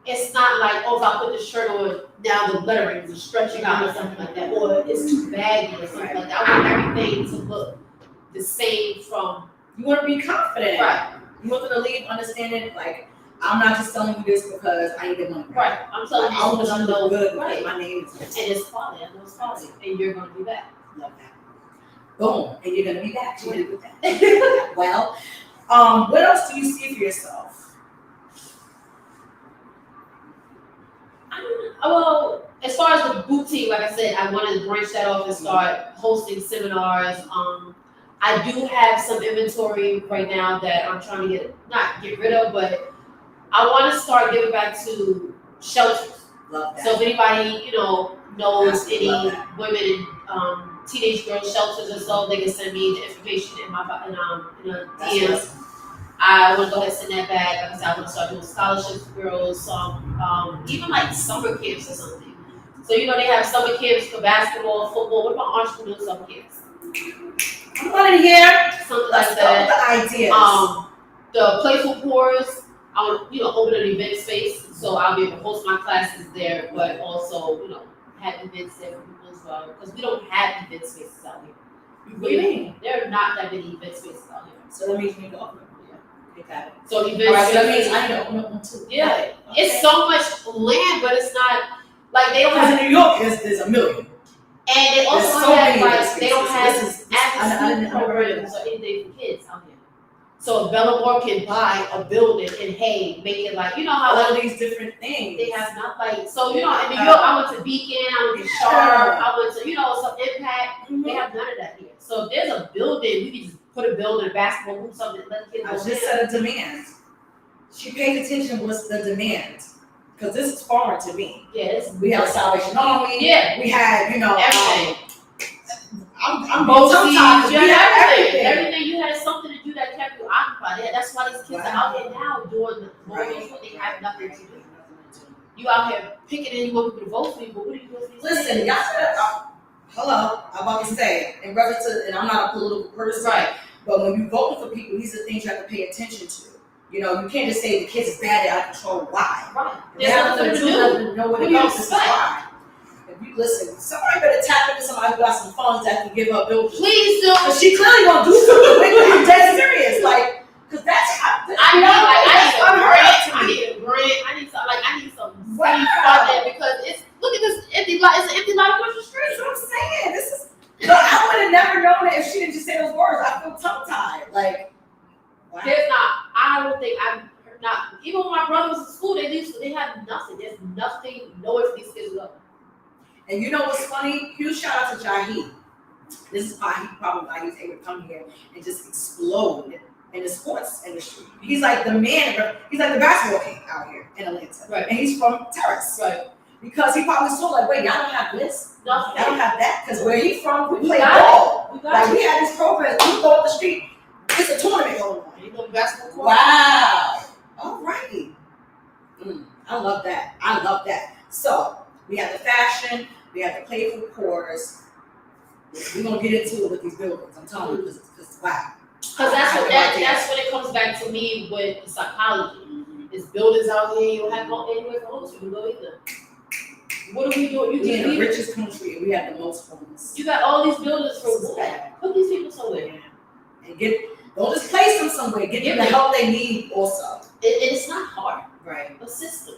It's not like, if I put this shirt on, now the lettering is stretching out or something like that, or it's too baggy or something like that. I want everything to look the same from. You want to be confident. Right. You want them to leave understanding, like, I'm not just telling you this because I need the money. Right. I'm telling you because I know good. Right. My name is. And it's quality. I know it's quality. And you're going to be back. Love that. Boom. And you're going to be back. You're going to do that. Well, what else do you see for yourself? Well, as far as the boutique, like I said, I want to branch that off and start hosting seminars. I do have some inventory right now that I'm trying to not get rid of, but I want to start giving back to shelters. Love that. So if anybody, knows any women in teenage girl shelters or so, they can send me the information in a DM. I want to go ahead and send that back. Like I said, I want to start doing scholarships for girls, even like summer camps or something. So they have summer camps for basketball, football. What about entrepreneur summer camps? I'm going to hear something like that. The ideas. The Playful Pores, I want open an event space, so I'll be able to host my classes there, but also have events there for people as well, because we don't have event spaces out here. What do you mean? There are not that many event spaces out here. So that means you need to open them. Okay. So events. Right, so that means I need to open up one too. Yeah, okay. It's so much land, but it's not like they don't have. In New York, there's a million. And they also so have like they don't have after-school programs or anything for kids out here. So Amour can buy a building and make it like how all these different things. They have not like so in New York I went to Beacon, I went to Sharp, I went to some Impact. Mm-hmm. They have none of that here. So if there's a building, we can just put a building, a basketball hoop, something. Let the kids. I just said a demand. She paid attention. What's the demand? Because this is foreign to me. Yes. We have Salvation Army. Yeah. We had everything. I'm both sometimes. You had everything. Everything you had something to do that kept you occupied. Yeah, that's why these kids are out here now doing the what they have nothing to do. you out here picking and you want people to vote for you, but what are you doing? Listen, y'all said, hello, I'm about to say, in reference to, and I'm not a political person, Right. But when you're voting for people, these are things you have to pay attention to. You know, you can't just say the kids is bad, they're out of control. Why? Right. They have to do, know where to go. This is why. If you listen, somebody better tap into somebody who got some funds that can give her bills. Please do. Because she clearly gonna do something with it. I'm dead serious. Like, because that's I need a grant. I need some funding because it's look at this empty lot. It's an empty lot across the street. That's what I'm saying. This is. Look, I would have never known it if she didn't just say those words. I feel tongue tied. Like, wow. There's not. I don't think I'm not. Even when my brother was in school, they had nothing. There's nothing. Nowhere for these kids to go. And you know what's funny? Huge shout out to Jaheed. This is why he was able to come here and just explode in the sports industry. He's like the man. He's like the basketball king out here in Atlanta. Right. And he's from Terrace. Right. Because he probably saw like, wait, y'all don't have this? Nothing. Y'all don't have that? Because where he from, we play ball. We had this program. We go up the street. It's a tournament going on. You know basketball court? Wow. All right. I love that. So we have the fashion. We have the playful quarters. We're gonna get into it with these buildings. I'm telling you, because wow. Because that's when it comes back to me with psychology. There's buildings out here. You don't have anywhere for homes. You can go either. What are we doing? We're in the richest country, and we have the most homes. You got all these buildings for what? Put these people somewhere. And don't just place them somewhere. Get them the help they need also. It's not hard. Right. A system.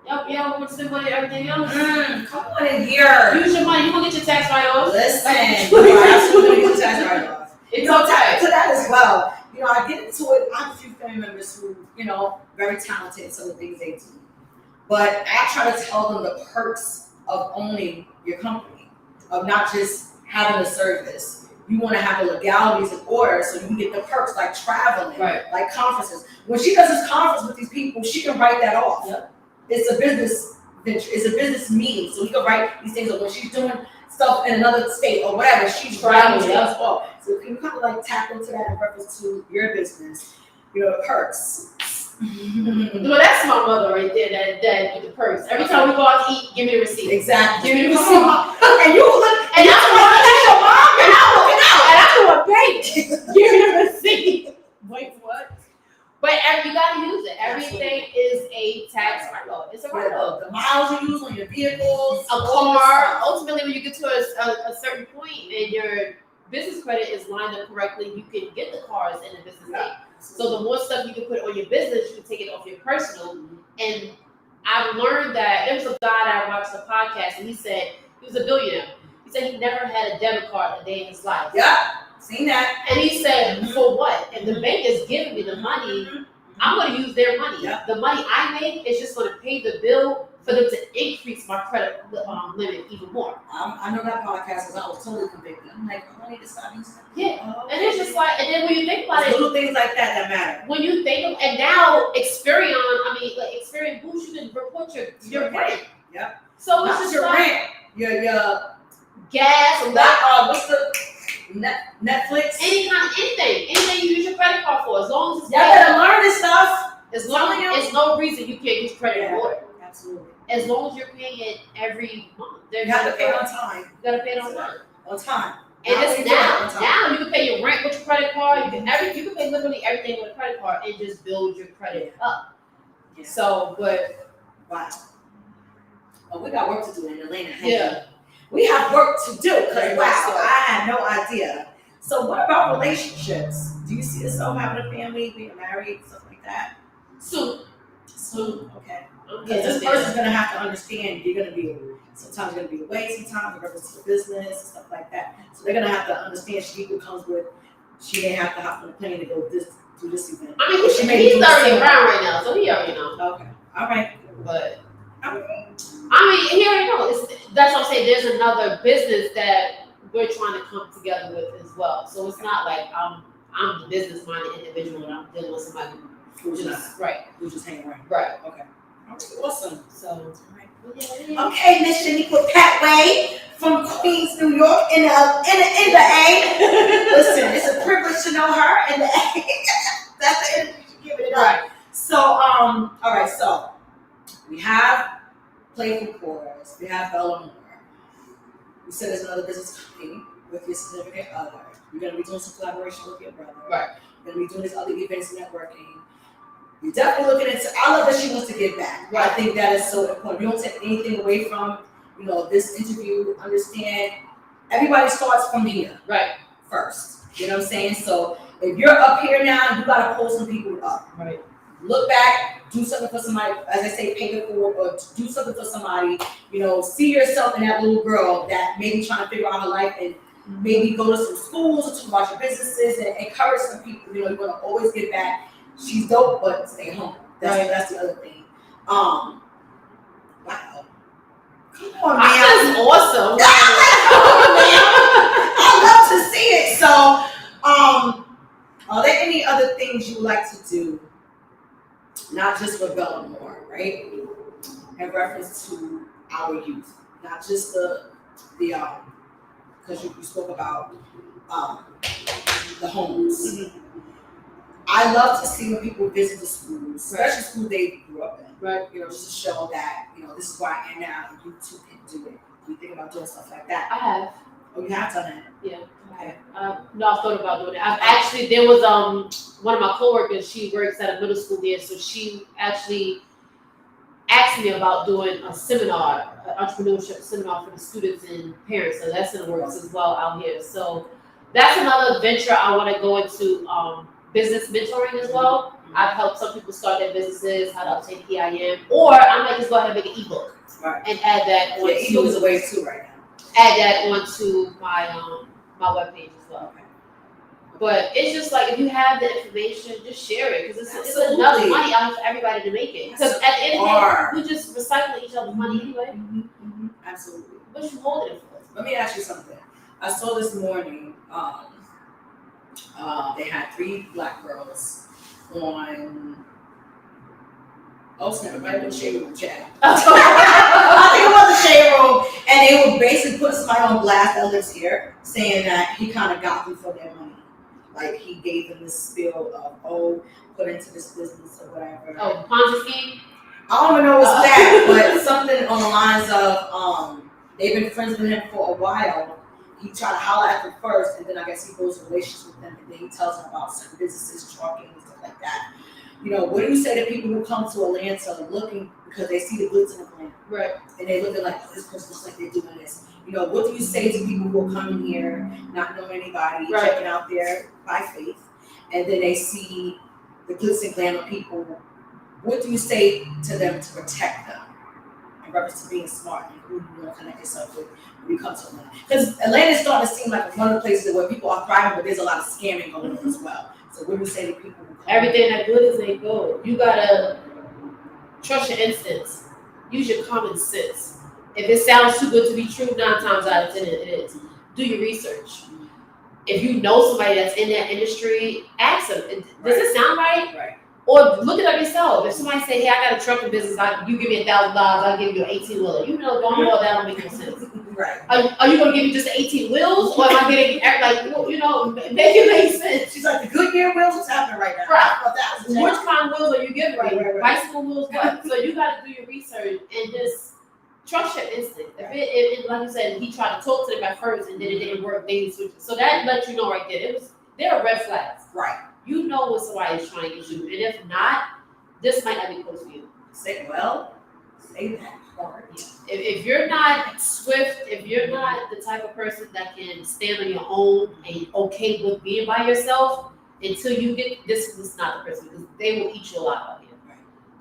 Y'all want to spend money on everything else? Come on in here. Use your money. You gonna get your tax write-off. Listen, you are absolutely get your tax write-off. It's okay. To that as well. You know, I get into it. I have a few family members who, you know, very talented in some of the things they do. But I try to tell them the perks of owning your company, of not just having a service. You want to have the legalities in order so you can get the perks like traveling, like conferences. When she does this conference with these people, she can write that off. Yep. It's a business venture. It's a business meeting. So we can write these things. Or when she's doing stuff in another state or whatever, she's writing us off. So can you kind of like tap into that in reference to your business? You know, the perks. Well, that's my mother right there. That with the perks. Every time we go out to eat, give me the receipt. Exactly. Give me the receipt. And you look. And I'm your mom. And I'm looking out. And I'm doing baby. Give me the receipt. Wait, what? But you gotta use it. Everything is a tax write-off. It's a write-off. The miles you use on your vehicles, a car. Ultimately, when you get to a certain point and your business credit is lined up correctly, you can get the cars in the business name. So the more stuff you can put on your business, you can take it off your personal. And I've learned that there was a guy that I watched the podcast, and he said he was a billionaire. He said he never had a debit card a day in his life. Yeah, seen that. And he said, for what? If the bank is giving me the money, I'm going to use their money. Yeah. The money I make is just going to pay the bill for them to increase my credit limit even more. I know that podcast because I was totally convicted. I'm like, I need to stop using that. Yeah. And it's just like, and then when you think about it, little things like that matter. When you think of, and now Experian Boost, you can report your rent. Yep. So it's not just your like rent, your gas, or what's the Netflix? Anything you use your credit card for, as long as it's y'all better learn this stuff. As long as there's no reason you can't use credit for it. Absolutely. As long as you're paying it every month. You have to pay on time. You gotta pay it on time. On time. And it's now you can pay your rent with your credit card. You can pay literally everything with a credit card and just build your credit up. Yeah. So, but wow. Oh, we got work to do in Atlanta. Yeah. We have work to do because I had no idea. So what about relationships? Do you see yourself having a family, being married, stuff like that? Soon. Okay. Because this person's gonna have to understand sometimes you're gonna be away, sometimes in reference to the business and stuff like that. So they're gonna have to understand she comes with. She may have to hop on the plane to go do this event. I mean, he's already around right now, so he already know. Okay. All right. But he already knows. That's what I'm saying. There's another business that we're trying to come together with as well. So it's not like I'm the business-minded individual and I'm dealing with somebody who's just hanging around. Right. Okay. Awesome. So. Okay, Miss Chanequa Pettaway from Queens, New York, in the A. Listen, it's a privilege to know her in the A. That's the energy she's giving it up. Right. So, all right. So we have Belle Amour. You said there's another business company with your significant other. You're going to be doing some collaboration with your brother. Right. You're going to be doing these other events and networking. You're definitely looking into, I love that she wants to give back. Right. I think that is so important. You don't take anything away from, this interview. Understand, everybody starts from here. Right. First. You know what I'm saying? So if you're up here now, you got to pull some people up. Right. Look back, do something for somebody, as I say, pay it forward, or do something for somebody. See yourself in that little girl that maybe trying to figure out her life, and maybe go to some schools or talk about your businesses and encourage some people. You're going to always give back. She's dope, but stay humble. That's the other thing. Wow. Come on, man. That's awesome. I love to see it. So, are there any other things you like to do? Not just for Belle Amour, right? In reference to our youth, not just the because you spoke about the homes. Mm-hmm. I love to see when people visit the schools, especially schools they grew up in. Right. Just to show that this is where I am now, and you too can do it. You think about doing stuff like that? I have. Oh, you have done it? Yeah. Okay. No, I've thought about doing it. I've actually, there was one of my coworkers, she works at a middle school there, so she actually asked me about doing a seminar, an entrepreneurship seminar for the students and parents. So that's in the works as well out here. So that's another venture I want to go into, business mentoring as well. I've helped some people start their businesses, how to obtain EIN, or I might just go ahead and make an ebook and add that onto. Ebook is a way too right now. Add that onto my my webpage as well. Okay. But it's just like, if you have the information, just share it, because it's Absolutely. enough money out for everybody to make it. Because at the end of the day, we just recycle each other's money anyway. Mm-hmm. Absolutely. What you holding it for? Let me ask you something. I saw this morning. They had 3 black girls on. Oh snap! It might have been Shade Room chat. I think it was the Shade Room, and they were basically putting somebody on blast that lives here, saying that he kind of got them for their money. Like, he gave them this spiel of, put into this business or whatever. Oh, Ponzi scheme? I don't even know what's that, but something on the lines of they've been friends with him for a while. He tried to holler at them first, and then I guess he builds relationships with them, and then he tells them about certain businesses, trucking, and stuff like that. What do you say to people who come to Atlanta looking because they see the goods in the glam? Right. And they looking like, this person looks like they're doing this. What do you say to people who are coming here, not knowing anybody, checking out there by faith, and then they see the glitz and glam of people? What do you say to them to protect them in reference to being smart and who you want to connect yourself with when you come to Atlanta? Because Atlanta is starting to seem like one of the places where people are thriving, but there's a lot of scamming going on as well. So what do you say to people who come? Everything that good is ain't good. You gotta trust your instincts. Use your common sense. If it sounds too good to be true, 9 times out of 10 it is. Do your research. If you know somebody that's in that industry, ask them, does it sound right? Right. Or look it up yourself. If somebody say, hey, I got a trucking business, you give me $1,000, I'll give you an 18-wheeler. That don't make no sense. Right. Are you going to give me just 18 wheels, or am I getting, make it make sense? She's like, the Goodyear wheels is happening right now. Right. Which kind of wheels are you giving me? Right. Bicycle wheels, what? So you got to do your research and just trust your instinct. If it like you said, he tried to talk to them at first and then it didn't work, then he switched. So that lets you know right there. There are red flags. Right. You know when somebody is trying to get you, and if not, this might not be close to you. Say that hard. Yeah. If you're not swift, if you're not the type of person that can stand on your own and okay with being by yourself, until you get this is not the person, because they will eat you alive out here. Right.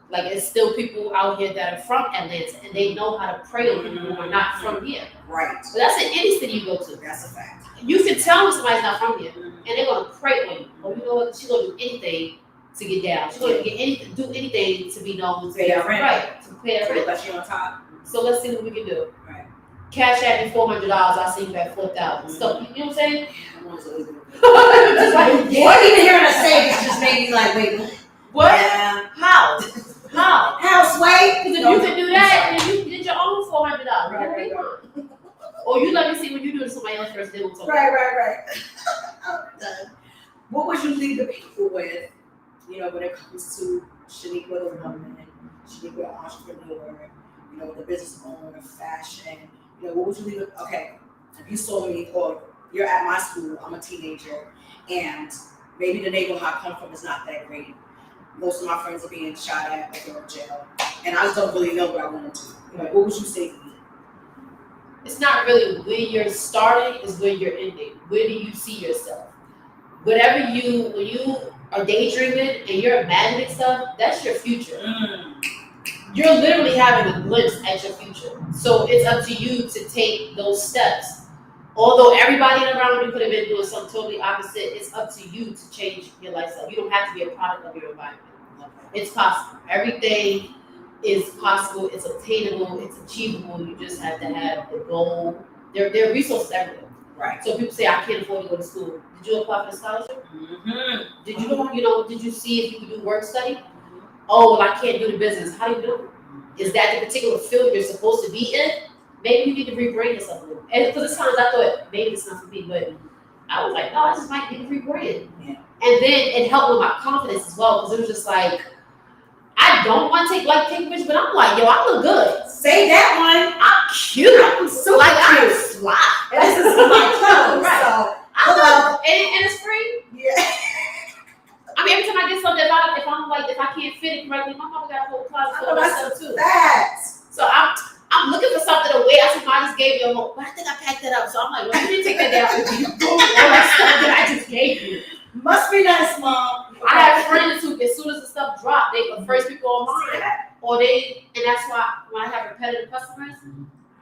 Like, it's still people out here that are from Atlanta and they know how to prey on people who are not from here. Right. So that's in any city you go to. That's a fact. You can tell when somebody's not from here, and they're gonna prey on you. Oh, you know what? She's gonna do anything to get down. She's gonna do anything to be known, to pay that rent. Right, to pay that rent. Let you on top. So let's see what we can do. Right. Cash at me $400. I see you at $4,000. So you know what I'm saying? Just like, what even hearing her say this just made me like, wait, what? Yeah. How? Sway? Because if you can do that, then you get your own $400. Right. Or you let me see what you do to somebody else first, then we'll talk. Right. I'm done. What would you leave the people with, when it comes to Chanequa the woman, Chanequa the entrepreneur, the business owner, fashion, what would you leave? Okay, if you saw me or you're at my school, I'm a teenager, and maybe the neighborhood I come from is not that great. Most of my friends are being shot at or going to jail, and I just don't really know what I want to do. What would you say to me? It's not really where you're starting, it's where you're ending. Where do you see yourself? When you are daydreaming and you're imagining stuff, that's your future. You're literally having a glimpse at your future. So it's up to you to take those steps. Although everybody around you could have been doing something totally opposite, it's up to you to change your lifestyle. You don't have to be a product of your environment. It's possible. Everything is possible. It's obtainable. It's achievable. You just have to have the goal. There are resources everywhere. Right. So people say, I can't afford to go to school. Did you apply for the scholarship? Mm-hmm. Did did you see if you could do work study? Oh, well, I can't do the business. How do you do it? Is that the particular field you're supposed to be in? Maybe you need to rebrand yourself a little. And because at times I thought maybe it's not for me, but I was like, no, I just might need to rebrand. Yeah. And then it helped with my confidence as well, because it was just like, I don't want to take pictures, but I'm like, yo, I look good. Say that one. I'm cute. I'm so cute. I'm fly. This is my clothes. Right. So, and it's free. Yeah. I mean, every time I get something, if I can't fit it correctly, my mama got a whole closet full of myself too. So I'm looking for something to wear. I said, I just gave you a whole, but I think I packed that up. So I'm like, well, you didn't take that down with you. All that stuff that I just gave you. Must be nice, Mom. I have friends who, as soon as the stuff dropped, they the first people online. And that's why when I have repetitive customers,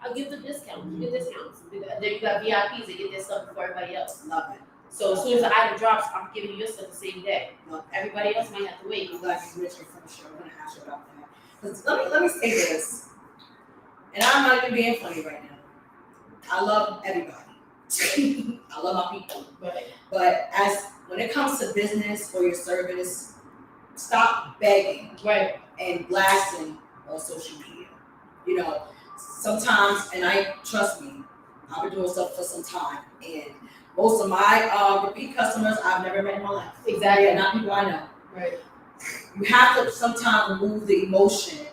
I give them discounts. You get discounts. Then you got VIPs that get their stuff before everybody else. Love it. So as soon as the item drops, I'm giving you your stuff the same day. Everybody else might have to wait. I'm glad you mentioned from the show. I'm going to ask you about that. Because let me say this. And I'm not even being funny right now. I love everybody. I love my people. Right. But when it comes to business or your service, stop begging and blasting on social media. Sometimes, and trust me, I've been doing stuff for some time, and most of my repeat customers I've never met in my life. Exactly. They're not people I know. Right. You have to sometimes remove the emotion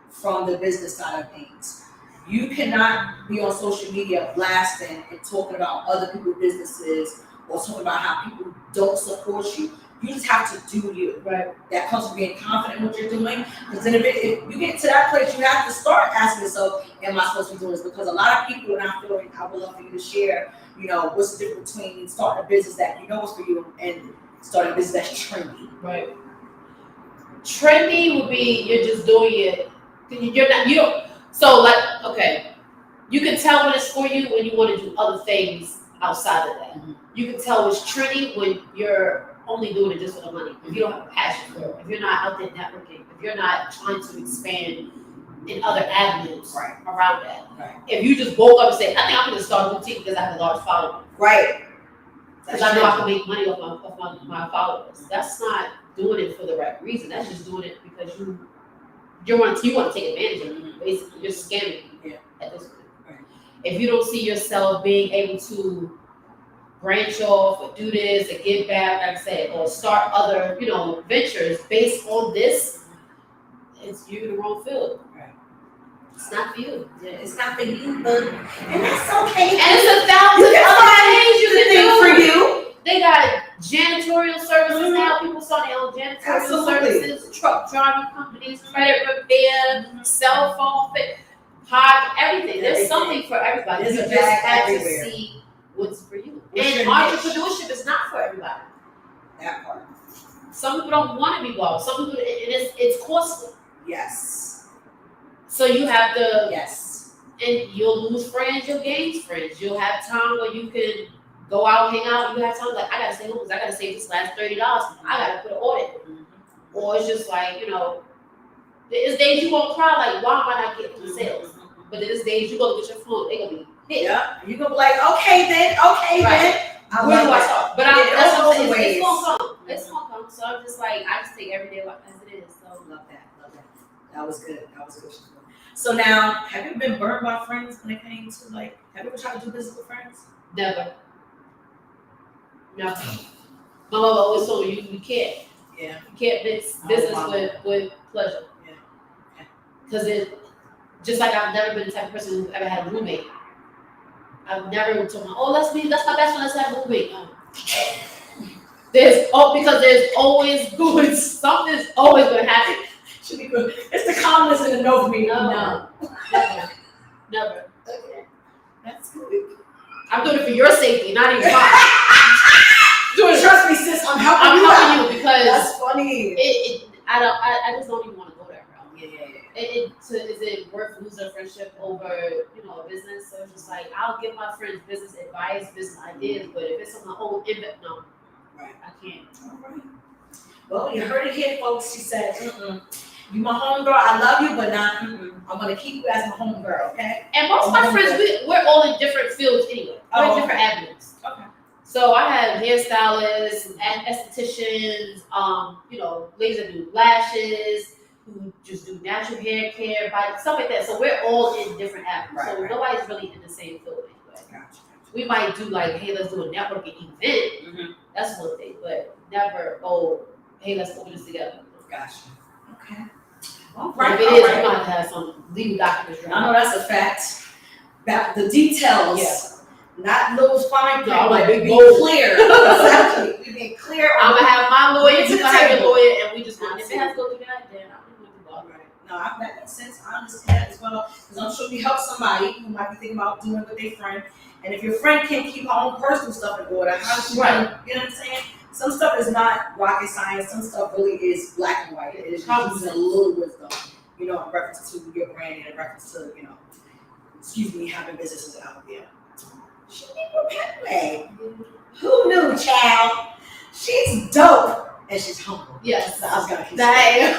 from the business side of things. You cannot be on social media blasting and talking about other people's businesses or talking about how people don't support you. You just have to do you. Right. That comes from being confident in what you're doing. Because then if you get to that place, you have to start asking yourself, am I supposed to be doing this? Because a lot of people, and I would love for you to share, what's the difference between starting a business that you know is for you and starting a business that's trendy. Right. Trendy would be you're just doing it. You can tell when it's for you when you want to do other things outside of that. Mm-hmm. You can tell it's trendy when you're only doing it just for the money. If you don't have a passion for it, if you're not out there networking, if you're not trying to expand in other avenues around that. Right. If you just woke up and say, I think I'm going to start a boutique because I have a large following. Right. Because I know I can make money off my followers. That's not doing it for the right reason. That's just doing it because you want to take advantage of it. Basically, you're scamming at this point. Right. If you don't see yourself being able to branch off or do this or give back, like I said, or start other, ventures based on this, you're in the wrong field. Right. It's not for you. Yeah, it's not for you, but and that's okay. And it's 1,000 other things you can do for you. They got janitorial services now. People start their own janitorial services, truck driving companies, credit repair, cell phone fit, everything. There's something for everybody. You just have to see what's for you. And entrepreneurship is not for everybody. That part. Some people don't want to be wild. Some people, it's costly. Yes. So you have to. Yes. And you'll lose friends, you'll gain friends. You'll have time where you can go out, hang out. You have time like, I gotta stay home because I gotta save this last $30. I gotta put an audit. Mm-hmm. Or it's just like, there's days you won't cry like, why am I not getting the sales? But there's days you go get your phone, they gonna be hit. Yeah. You gonna be like, okay then. Where do I start? But that's what I'm saying. It's gonna come. It's gonna come. So I'm just like, I just take every day as it is. So love that. That was good. So now, have you been burned by friends when it came to have you ever tried to do business with friends? Never. No. My mother always told me you can't. Yeah. You can't mix business with pleasure. Yeah. Because Just like I've never been the type of person who ever had a roommate. I've never told my, that's my best friend, let's have a roommate. Because there's always good, something's always gonna happen. Should be good. It's the calmness and the no for me. No. Never. Okay. That's good. I'm doing it for your safety, not even mine. Trust me, sis, I'm helping you because that's funny. I just don't even want to go that route. Yeah. Is it worth losing a friendship over, a business? So it's just like, I'll give my friends business advice, business ideas, but if it's on the whole no. Right. I can't. All right. Well, you heard it here, folks. She said, you my homegirl, I love you, but not, I'm going to keep you as my homegirl, okay? And most of my friends, we're all in different fields anyway. We're in different avenues. Okay. So I have hairstylists, estheticians, ladies that do lashes, who just do natural hair care, body, stuff like that. So we're all in different avenues. Right. Nobody's really in the same field anyway. Gotcha. We might do like, hey, let's do a networking event. That's one thing, but never, hey, let's put this together. Gotcha. Okay. If it is, we might have some legal documents. I know that's a fact. About the details, not those fine print, but we be clear. Exactly. We be clear. I'm gonna have my lawyer, you can have your lawyer, and we just going. If it has to go through that, then I'm gonna do all right. No, that makes sense. I understand as well, because I'm sure we help somebody who might be thinking about doing it with their friend. And if your friend can't keep her own personal stuff in order, how does she? Right. You know what I'm saying? Some stuff is not rocket science. Some stuff really is black and white. It is just using a little wisdom, in reference to your brand and in reference to, having businesses out there. She be with Pettaway. Who knew, child? She's dope and she's humble. Yes. I was gonna keep saying.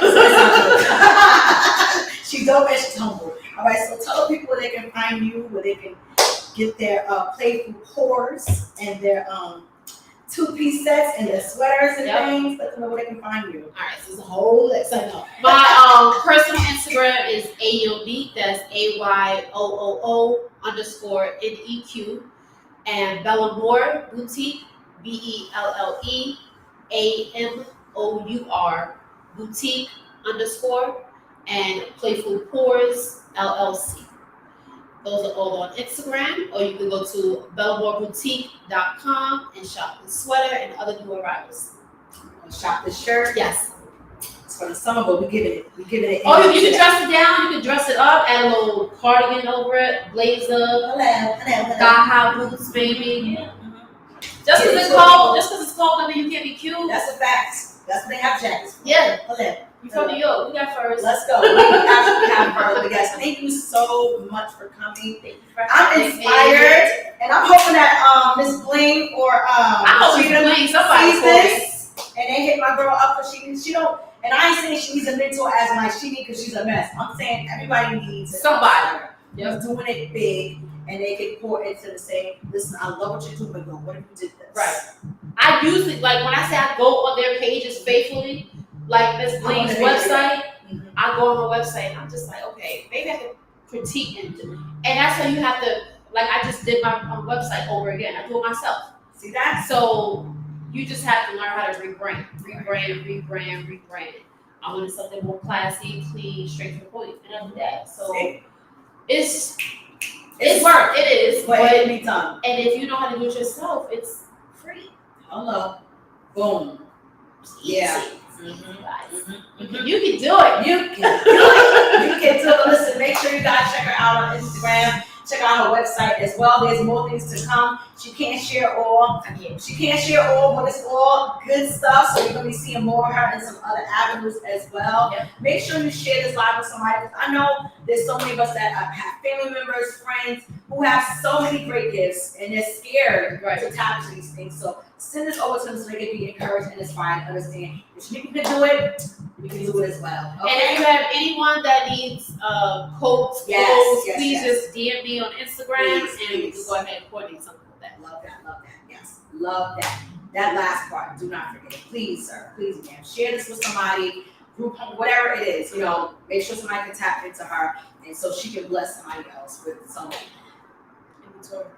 She's dope and she's humble. All right, so tell people where they can find you, where they can get their playful pores and their two-piece sets and their sweaters and things. Let them know where they can find you. All right, so it's a whole list. My personal Instagram is AYOONEQ. That's AYOOO_NEQ. And Belle Amour Boutique, BELLEAMOUR Boutique _ and Playful Pores LLC. Those are all on Instagram, or you can go to bellemourboutique.com and shop the sweater and other new arrivals. Shop the shirt. Yes. It's for the summer, but we giving it. Oh, you can dress it down. You can dress it up. Add a little cardigan over it, blazer, thigh-high boots, maybe. Just because it's cold, doesn't mean you can't be cute. That's a fact. That's what they have jackets for. Yeah. You from New York? We got furs. Let's go. We actually have furs. Guys, thank you so much for coming. Thank you for I'm inspired, and I'm hoping that Miss Bling or I hope Miss Bling somebody sees this, and they hit my girl up because she don't. And I ain't saying she needs a mentor as like she needs because she's a mess. I'm saying everybody needs somebody who's doing it big, and they can pour into the same. Listen, I love what you're doing, but what if you did this? Right. I usually when I say I go on their pages faithfully. Like Miss Bling's website, I go on her website and I'm just like, okay, maybe I can critique it. And that's how you have to, I just did my website over again. I do it myself. See that? So you just have to learn how to rebrand. I wanted something more classy, clean, straight to the point, and I'm that. So it's work. It is, but it can be done. And if you know how to do it yourself, it's free. Hello. Boom. Yeah. You can do it. You can do it. Listen, make sure you guys check her out on Instagram. Check out her website as well. There's more things to come. She can't share all. But it's all good stuff. So you're gonna be seeing more of her in some other avenues as well. Yep. Make sure you share this live with somebody. I know there's so many of us that have family members, friends who have so many great gifts and they're scared to tap into these things. So send this over to them so they can be encouraged and inspired and understand if you can do it, we can do it as well. Okay? And if you have anyone that needs coats, please just DM me on Instagram and we can go ahead and coordinate something with that. Love that. Yes, love that. That last part, do not forget. Please, sir, please, ma'am, share this with somebody, group home, whatever it is. Make sure somebody can tap into her, and so she can bless somebody else with some inventory.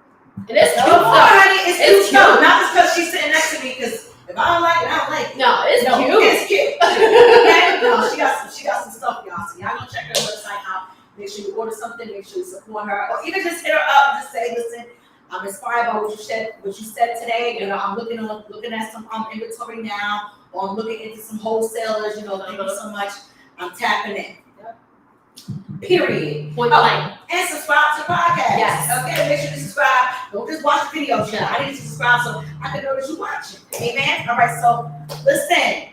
And it's cute, honey. It's cute. Not just because she's sitting next to me. Because if I don't like it, I don't like it. No, it's cute. It's cute. Okay? No, she got some stuff, y'all. So y'all go check her website out. Make sure sure you order something, make sure you support her, or even just hit her up and just say, listen, I'm inspired by what you said today. You know, I'm looking at some inventory now, or I'm looking into some wholesalers. You know, thank you so much. I'm tapping in. Period. Point blank. And subscribe to the podcast. Yes. Okay, make sure you subscribe. Don't just watch the video channel. I need you to subscribe so I can know that you're watching. Amen. All right. So listen,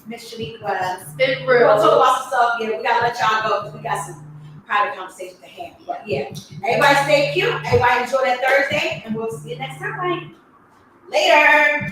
Miss Chanequa, Spin we're gonna talk real. about some stuff. Yeah, we gotta let y'all go because we got some private conversations to handle. But yeah, everybody stay cute. Everybody enjoy that Thursday, and we'll see you next time. Later.